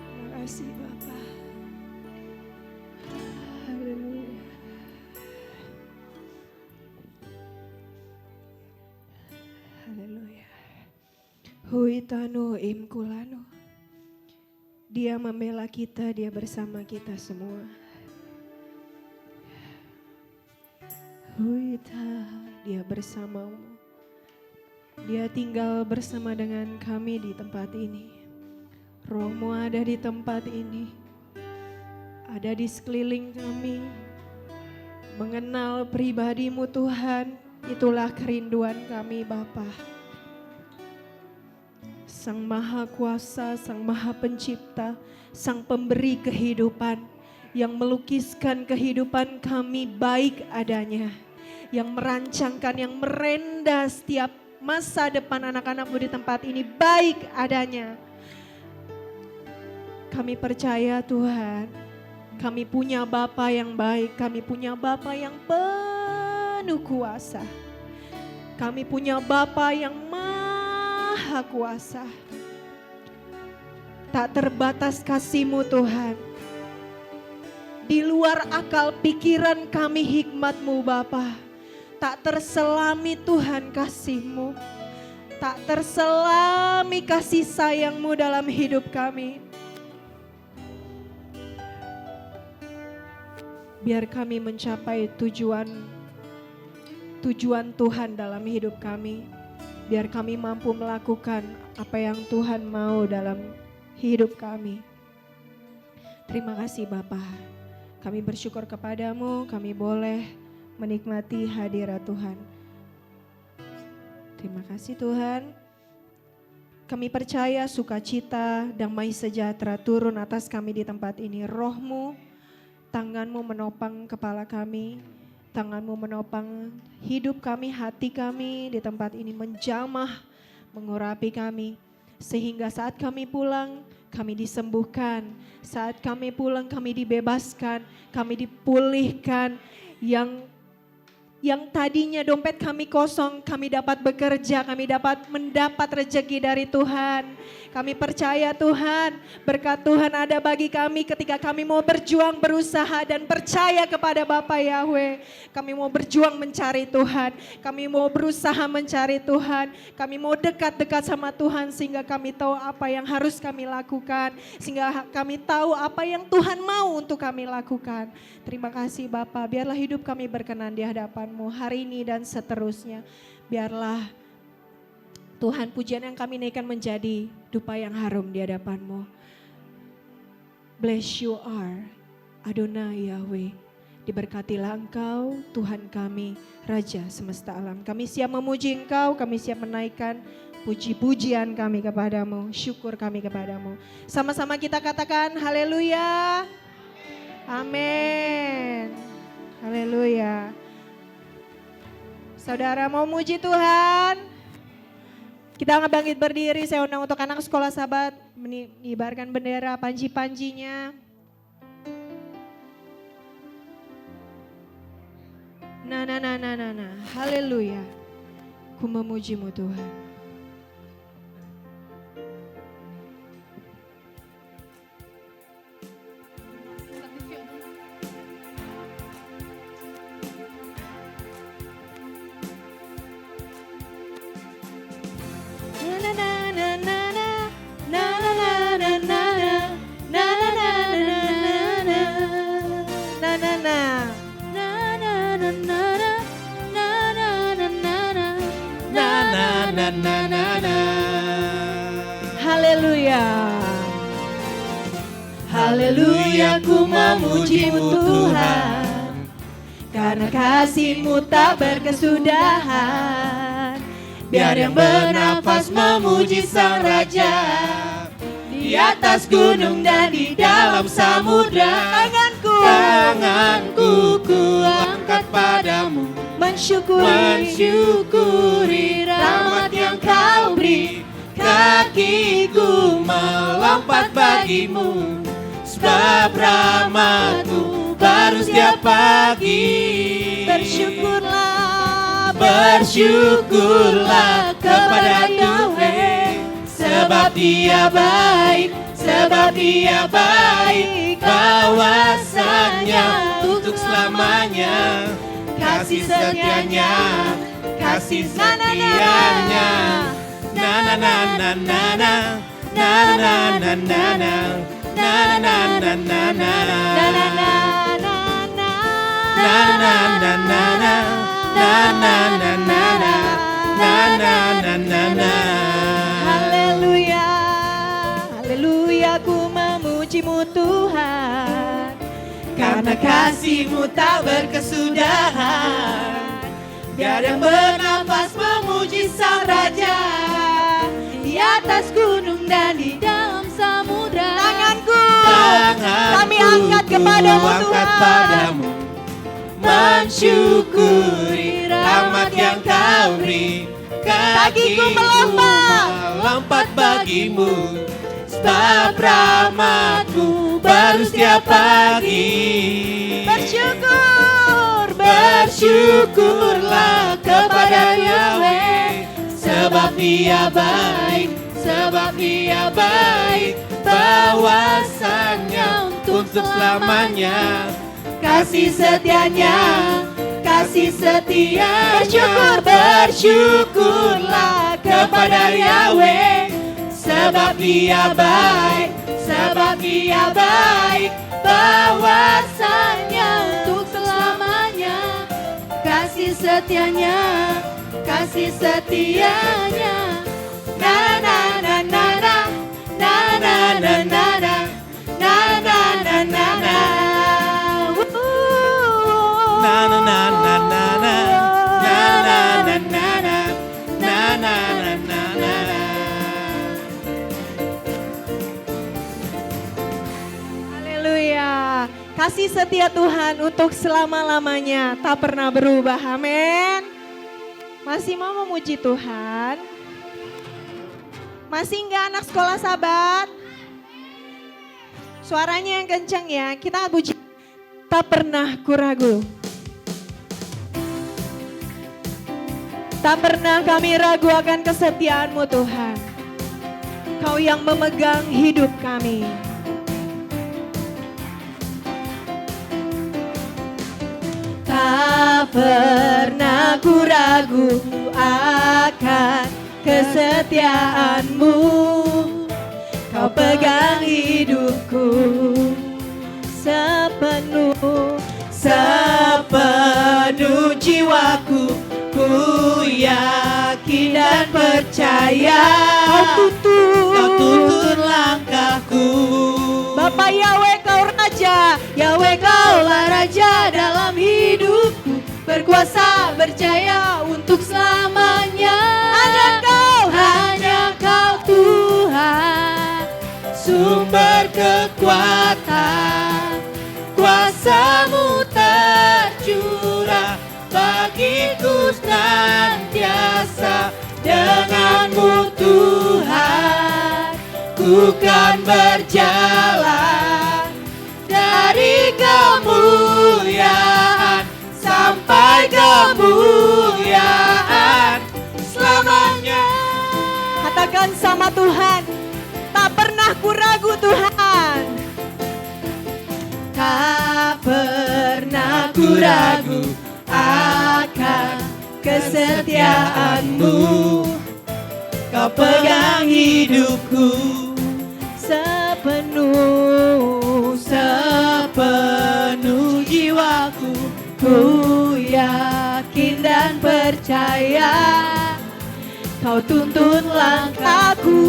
S1: Terima kasih Bapa. Haleluya. Haleluya. Huitano imkulano. Dia membela kita, dia bersama kita semua. Huita, dia bersamamu. Dia tinggal bersama dengan kami di tempat ini. Roh-Mu ada di tempat ini. Ada di sekeliling kami. Mengenal pribadi-Mu Tuhan, itulah kerinduan kami Bapa. Sang Maha Kuasa, Sang Maha Pencipta, Sang Pemberi kehidupan, yang melukiskan kehidupan kami baik adanya, yang merancangkan, yang merenda setiap masa depan anak-anak-Mu di tempat ini baik adanya. Kami percaya Tuhan, kami punya Bapa yang baik, kami punya Bapa yang penuh kuasa. Kami punya Bapa yang maha kuasa. Tak terbatas kasih-Mu Tuhan. Di luar akal pikiran kami hikmat-Mu Bapa. Tak terselami Tuhan kasih-Mu. Tak terselami kasih sayang-Mu dalam hidup kami. Biar kami mencapai tujuan Tuhan dalam hidup kami. Biar kami mampu melakukan apa yang Tuhan mau dalam hidup kami. Terima kasih Bapa. Kami bersyukur kepadamu, kami boleh menikmati hadirat Tuhan. Terima kasih Tuhan. Kami percaya sukacita, damai sejahtera turun atas kami di tempat ini. Roh-Mu, tangan-Mu menopang kepala kami, tangan-Mu menopang hidup kami, hati kami di tempat ini, menjamah, mengurapi kami. Sehingga saat kami pulang, kami disembuhkan. Saat kami pulang, kami dibebaskan, kami dipulihkan. Yang tadinya dompet kami kosong, kami dapat bekerja, kami dapat mendapat rezeki dari Tuhan. Kami percaya Tuhan, berkat Tuhan ada bagi kami ketika kami mau berjuang, berusaha dan percaya kepada Bapa Yahweh. Kami mau berjuang mencari Tuhan, kami mau berusaha mencari Tuhan, kami mau dekat-dekat sama Tuhan sehingga kami tahu apa yang harus kami lakukan, sehingga kami tahu apa yang Tuhan mau untuk kami lakukan. Terima kasih Bapa, biarlah hidup kami berkenan di hadapan-Mu hari ini dan seterusnya. Biarlah Tuhan pujian yang kami naikkan menjadi dupa yang harum di hadapan-Mu. Bless you are Adonai Yahweh. Diberkatilah Engkau Tuhan kami, Raja semesta alam. Kami siap memuji Engkau, kami siap menaikkan puji-pujian kami kepadamu, syukur kami kepadamu. Sama-sama kita katakan haleluya. Amin. Haleluya. Saudara mau muji Tuhan? Kita akan bangkit berdiri, saya undang untuk anak sekolah sahabat mengibarkan bendera panji-panjinya. Nah. Haleluya. Ku memuji-Mu Tuhan. Haleluya. Haleluya, ku memuji-Mu Tuhan, karena kasih-Mu tak berkesudahan. Biar yang bernafas memuji Sang Raja, di atas gunung dan di dalam samudra. Tanganku ku angkat padamu, mensyukuri rahmat yang Kau beri. Kakiku melompat bagimu, sebab rahmat-Mu baru setiap pagi. Bersyukurlah kepada Tuhan, sebab Dia baik, bahwasanya untuk selamanya. Kasih setianya, kasih setianya. Haleluya, haleluya, ku memuji-Mu Tuhan, karena kasih-Mu tak berkesudahan. Biar yang bernafas memuji Sang Raja, di atas gunung dan di dalam samudra. Tanganku kami angkat kepadamu Tuhan, mensyukuri rahmat yang Kau beri. Kakiku melompat bagimu, sebab rahmat-Mu baru setiap pagi. Bersyukurlah kepada Yahweh, sebab Dia baik, bahwasanya untuk selamanya. Kasih setianya, kasih setia. Bersyukurlah kepada Yahweh, sebab Dia baik, bahwasanya untuk selamanya. Kasih setianya, kasih setianya. Haleluya. Kasih setia Tuhan untuk selama-lamanya, tak pernah berubah. Amin. Masih mau memuji Tuhan? Masih enggak anak sekolah Sabat? Suaranya yang kencang ya, kita puji. Tak pernah ku ragu. Tak pernah kami ragu akan kesetiaan-Mu Tuhan. Kau yang memegang hidup kami. Tak pernah ku ragu akan kesetiaan-Mu. Kau pegang hidupku sepenuh jiwaku. Ku yakin dan percaya Kau tuntun langkahku. Bapa Yahweh, Kau Raja, Yahweh Kaulah Raja dalam hidupku. Berkuasa, berjaya untuk selamanya. Hanya Kau Tuhan, sumber kekuatan. Kuasa-Mu tercurah bagiku senantiasa. Dengan-Mu Tuhan, ku kan berjalan dari kemuliaan sampai
S7: kemuliaan selamanya.
S1: Katakan sama Tuhan, tak pernah ku ragu Tuhan.
S7: Tak pernah ku ragu akan kesetiaan-Mu. Kau pegang hidupku sepenuh jiwaku. Ku yakin dan percaya Kau tuntun langkahku.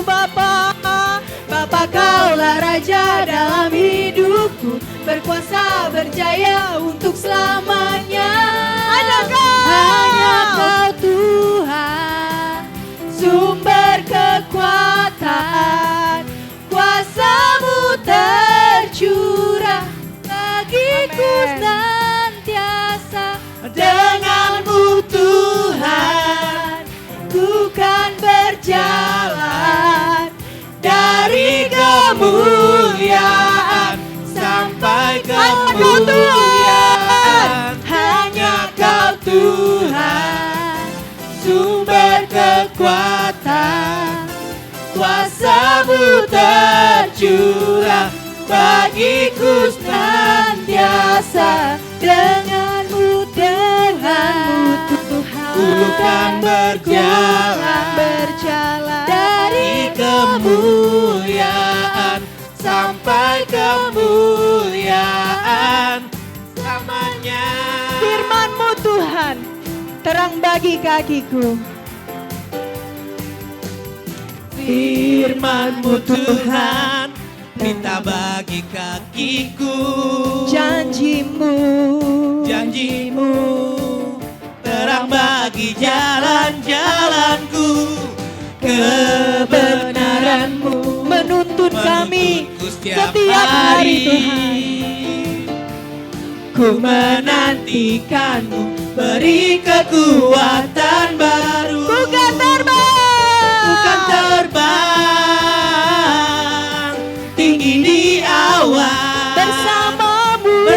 S7: Bapa, Bapa Kaulah Raja dalam hidupku, berkuasa berjaya untuk selamanya. Hanya Kau Tuhan, sumber kekuatan, kuasa-Mu tercurah bagiku senantiasa. Dengan-Mu Tuhan, ku kan berjalan dari kemuliaan sampai kemuliaan. Hanya Kau Tuhan, sumber kekuatan, kuasa-Mu tercurah bagiku senantiasa. Dengan-Mu Tuhan, ku kan berjalan dari kemuliaan sampai kemuliaan selamanya.
S1: Firman-Mu Tuhan, terang bagi kakiku.
S7: Firman-Mu Tuhan, pelita bagi kakiku. Janji-Mu, terang bagi jalan-jalanku. Kebenaran-Mu
S1: Menuntun kami
S7: setiap
S1: setiap hari Tuhan.
S7: Ku menantikan-Mu, beri kekuatan baru.
S1: Ku kan
S7: terbang tinggi di awan bersamamu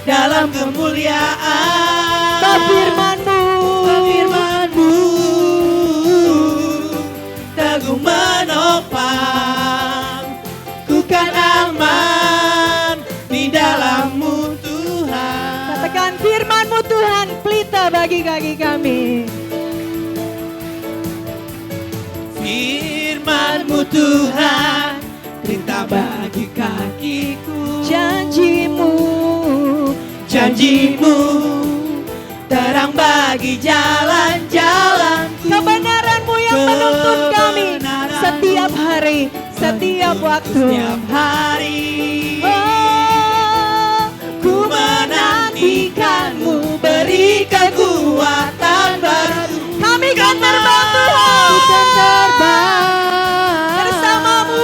S7: dalam kemuliaan. Firman-Mu teguh menopang, ku kan aman di dalam-Mu Tuhan.
S1: Katakan firman-Mu Tuhan, pelita bagi kaki kami.
S7: Firman-Mu Tuhan, pelita bagi kakiku. Janji-Mu, terang bagi jalan-jalanku.
S1: Kebenaran-Mu yang menuntun kami setiap hari, setiap waktu.
S7: Setiap hari, ku menantikan-Mu, beri kekuatan baru.
S1: Kami kan terbang Tuhan, bersama-Mu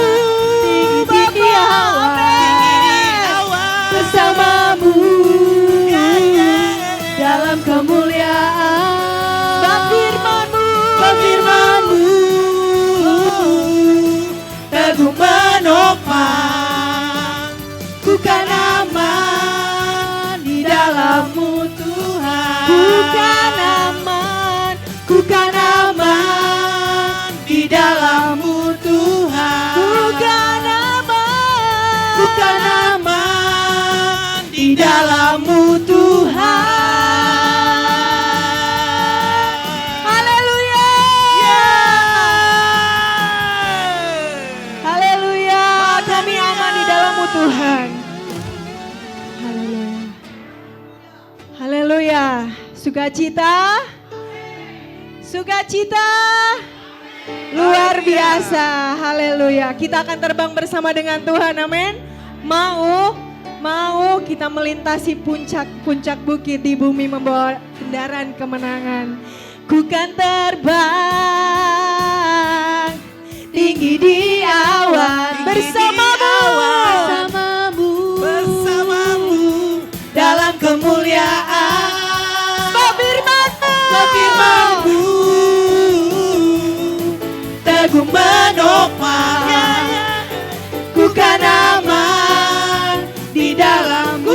S7: tinggi awan bersama-Mu dalam kemuliaan. Firman-Mu teguh menopang, ku kan aman di dalam-Mu Tuhan. Ku kan aman di dalam-Mu Tuhan. Ku kan aman di dalam-Mu Tuhan.
S1: Haleluya. Haleluya. Kami aman di dalam-Mu Tuhan. Haleluya. Haleluya. Sukacita. Luar biasa. Haleluya. Kita akan terbang bersama dengan Tuhan. Amin. Mau kita melintasi puncak bukit di bumi membawa kendaraan kemenangan. Ku kan terbang tinggi di awan
S7: bersamamu dalam kemuliaan. Firman-Mu teguh menopang, ku kan aman di dalam-Mu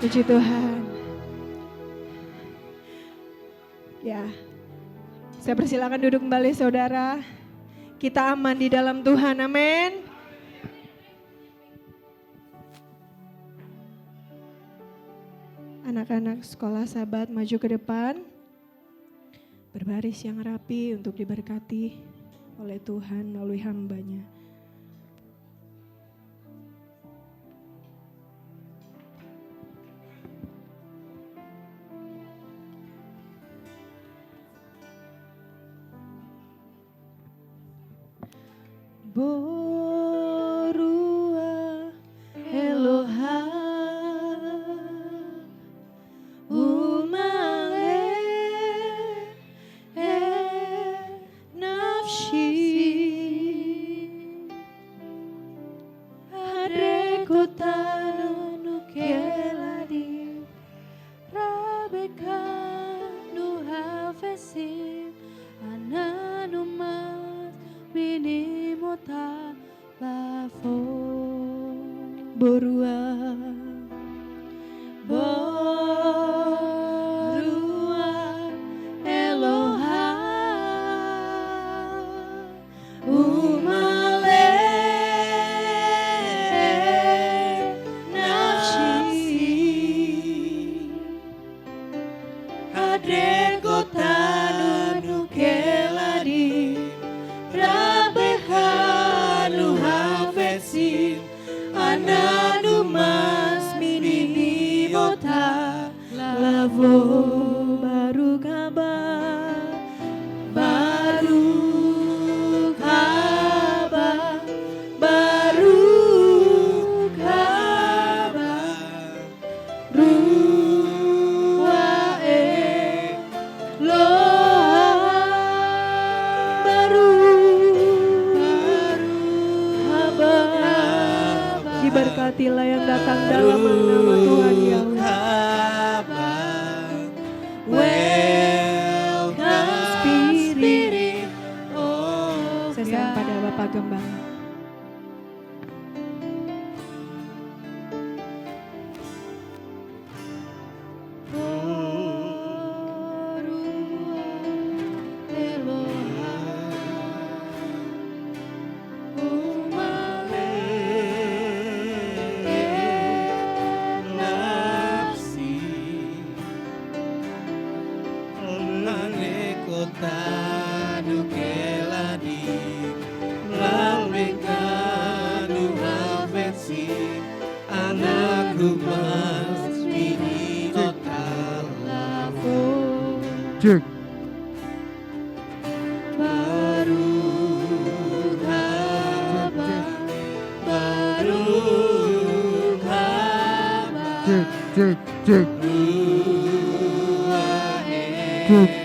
S1: Puji Tuhan. Ya, saya persilakan duduk kembali saudara. Kita aman di dalam Tuhan, amin. Anak-anak sekolah Sabat maju ke depan. Berbaris yang rapi untuk diberkati oleh Tuhan melalui hambanya. Borua Eloha umale nafsi hadre kotanu keladi rabeka nuhafesim ananumas minimota lafo borua borua Eloha umale nafsi hadre kotanu keladi rabehanu hafesim ananu mas minimi mota lavo baru kabar baru kabar baru kabar ruae loha baru kabar diberkatilah yang datang dalam nama Tuhan Yahweh. Welcome Spirit of God. Saya pada Bapak Gembala.
S2: Cek. Cek, cek, cek. Cek.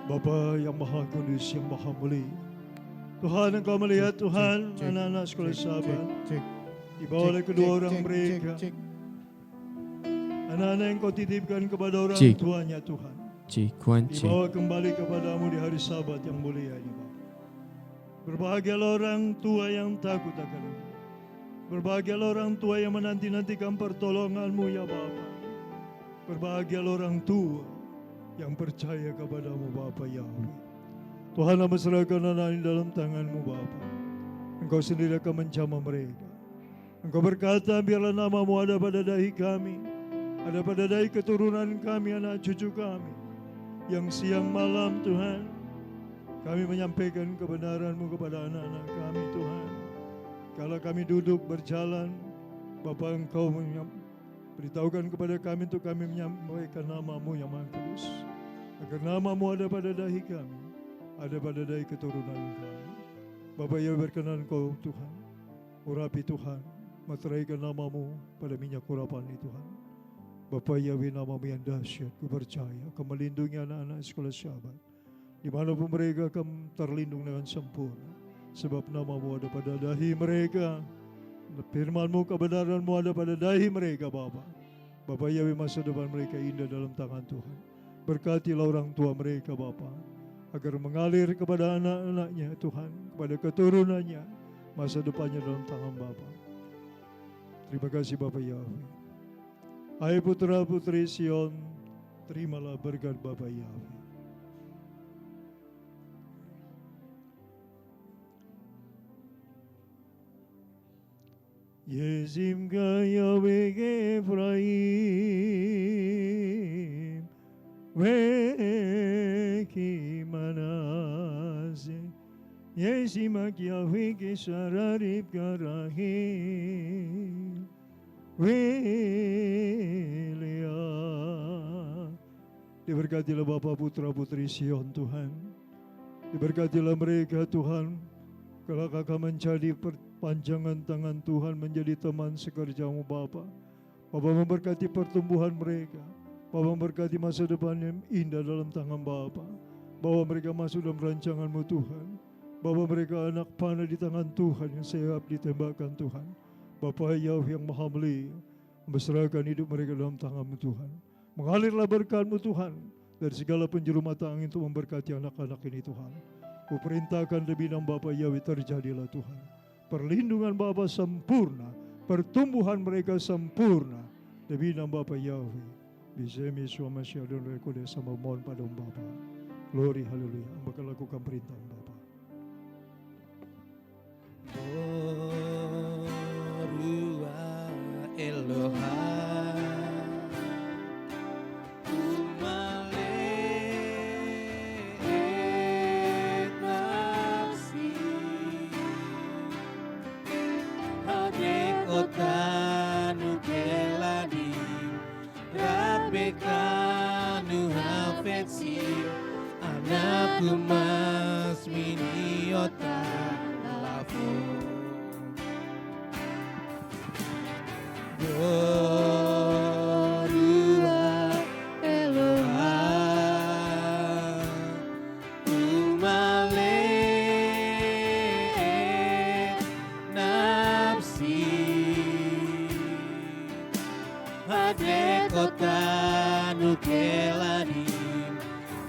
S2: Bapa yang maha kudus, yang maha mulia. Tuhan, Engkau melihat Tuhan anak-anak sekolah Sabat dibawa oleh kedua orang mereka. Anak-anak yang Kau titipkan kepada orang tuanya Tuhan. Dibawa kembali kepadamu di hari Sabat yang mulia ini Bapa. Berbahagialah orang tua yang takut akan Engkau. Berbahagialah orang tua yang menanti-nantikan pertolongan-Mu ya Bapa. Berbahagialah orang tua yang percaya kepadamu Bapa Yahweh. Tuhan, kami serahkan anak ini dalam tangan-Mu Bapa. Engkau sendiri akan menjamah mereka. Engkau berkata, biarlah nama-Mu ada pada dahi kami, ada pada dahi keturunan kami, anak cucu kami. Yang siang malam Tuhan, kami menyampaikan kebenaran-Mu kepada anak-anak kami Tuhan. Kalau kami duduk berjalan, Bapa Engkau beritahukan kepada kami untuk kami menyampaikan nama-Mu yang Maha Kudus. Agar nama-Mu ada pada dahi kami, ada pada dahi keturunan kami. Bapa, ya berkenan Kau Tuhan, urapi Tuhan, materaikan nama-Mu pada minyak urapan ini Tuhan. Bapa Yahweh, nama-Mu yang dahsyat, ku percaya akan melindungi anak-anak sekolah Sabat. Dimanapun mereka akan terlindung dengan sempurna. Sebab nama-Mu ada pada dahi mereka. Firman-Mu, kebenaran-Mu ada pada dahi mereka Bapa. Bapa Yahweh, masa depan mereka indah dalam tangan Tuhan. Berkatilah orang tua mereka Bapa, agar mengalir kepada anak-anaknya Tuhan, kepada keturunannya, masa depannya dalam tangan Bapa. Terima kasih Bapa Yahweh. Hai putra putri Sion, terimalah berkat Bapa Yahweh. Yesimka Yahweh Efraim, Weki Manase, Yesimak Yahweh Kesararib Karahim, Welea. Diberkatilah Bapa putra putri Sion Tuhan. Diberkatilah mereka Tuhan. Kalau Kakak menjadi perpanjangan tangan Tuhan, menjadi teman sekerjamu Bapa. Bapa memberkati pertumbuhan mereka. Bapa memberkati masa depan yang indah dalam tangan Bapa. Bawa mereka masuk dalam rancangan-Mu Tuhan. Bawa mereka anak panah di tangan Tuhan yang siap ditembakkan Tuhan. Bapa Yahweh yang maha mulia, memberserahkan hidup mereka dalam tangan-Mu Tuhan. Mengalirlah berkat-Mu Tuhan dari segala penjuru mata angin untuk memberkati anak-anak ini Tuhan. Ku perintahkan demi nama Bapa Yahweh, terjadilah Tuhan. Perlindungan Bapa sempurna, pertumbuhan mereka sempurna demi nama Bapa Yahweh. Bisemi suama syadun rekode sama mohon pada Bapa. Glory haleluya. Hamba akan lakukan perintah Bapa.
S7: Borua Elohim. Kanu keladi, Rabekanu hafetsi, anakku mas miniota lafo. Borua Elohim, umale nafsi. Kotanu keladim,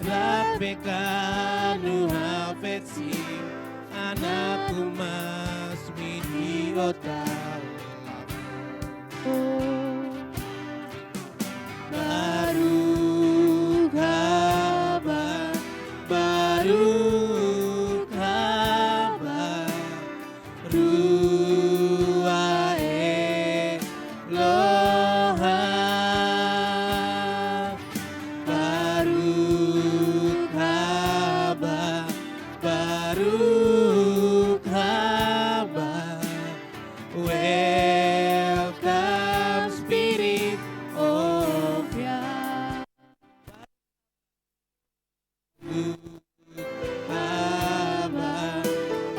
S7: Rabekanu hafetsim, anakku mas midiotal. Baru kabar, baru kabar, ruae loha. Welcome Spirit of Yah.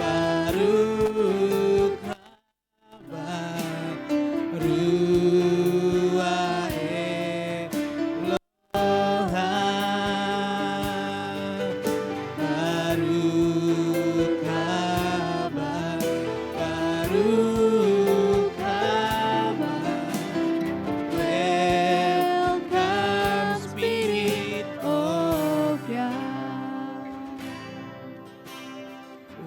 S7: Baru kabar, ruae loha. Baru kabar, baru kabar. Welcome Spirit of Yah.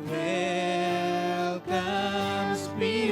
S7: Welcome Spirit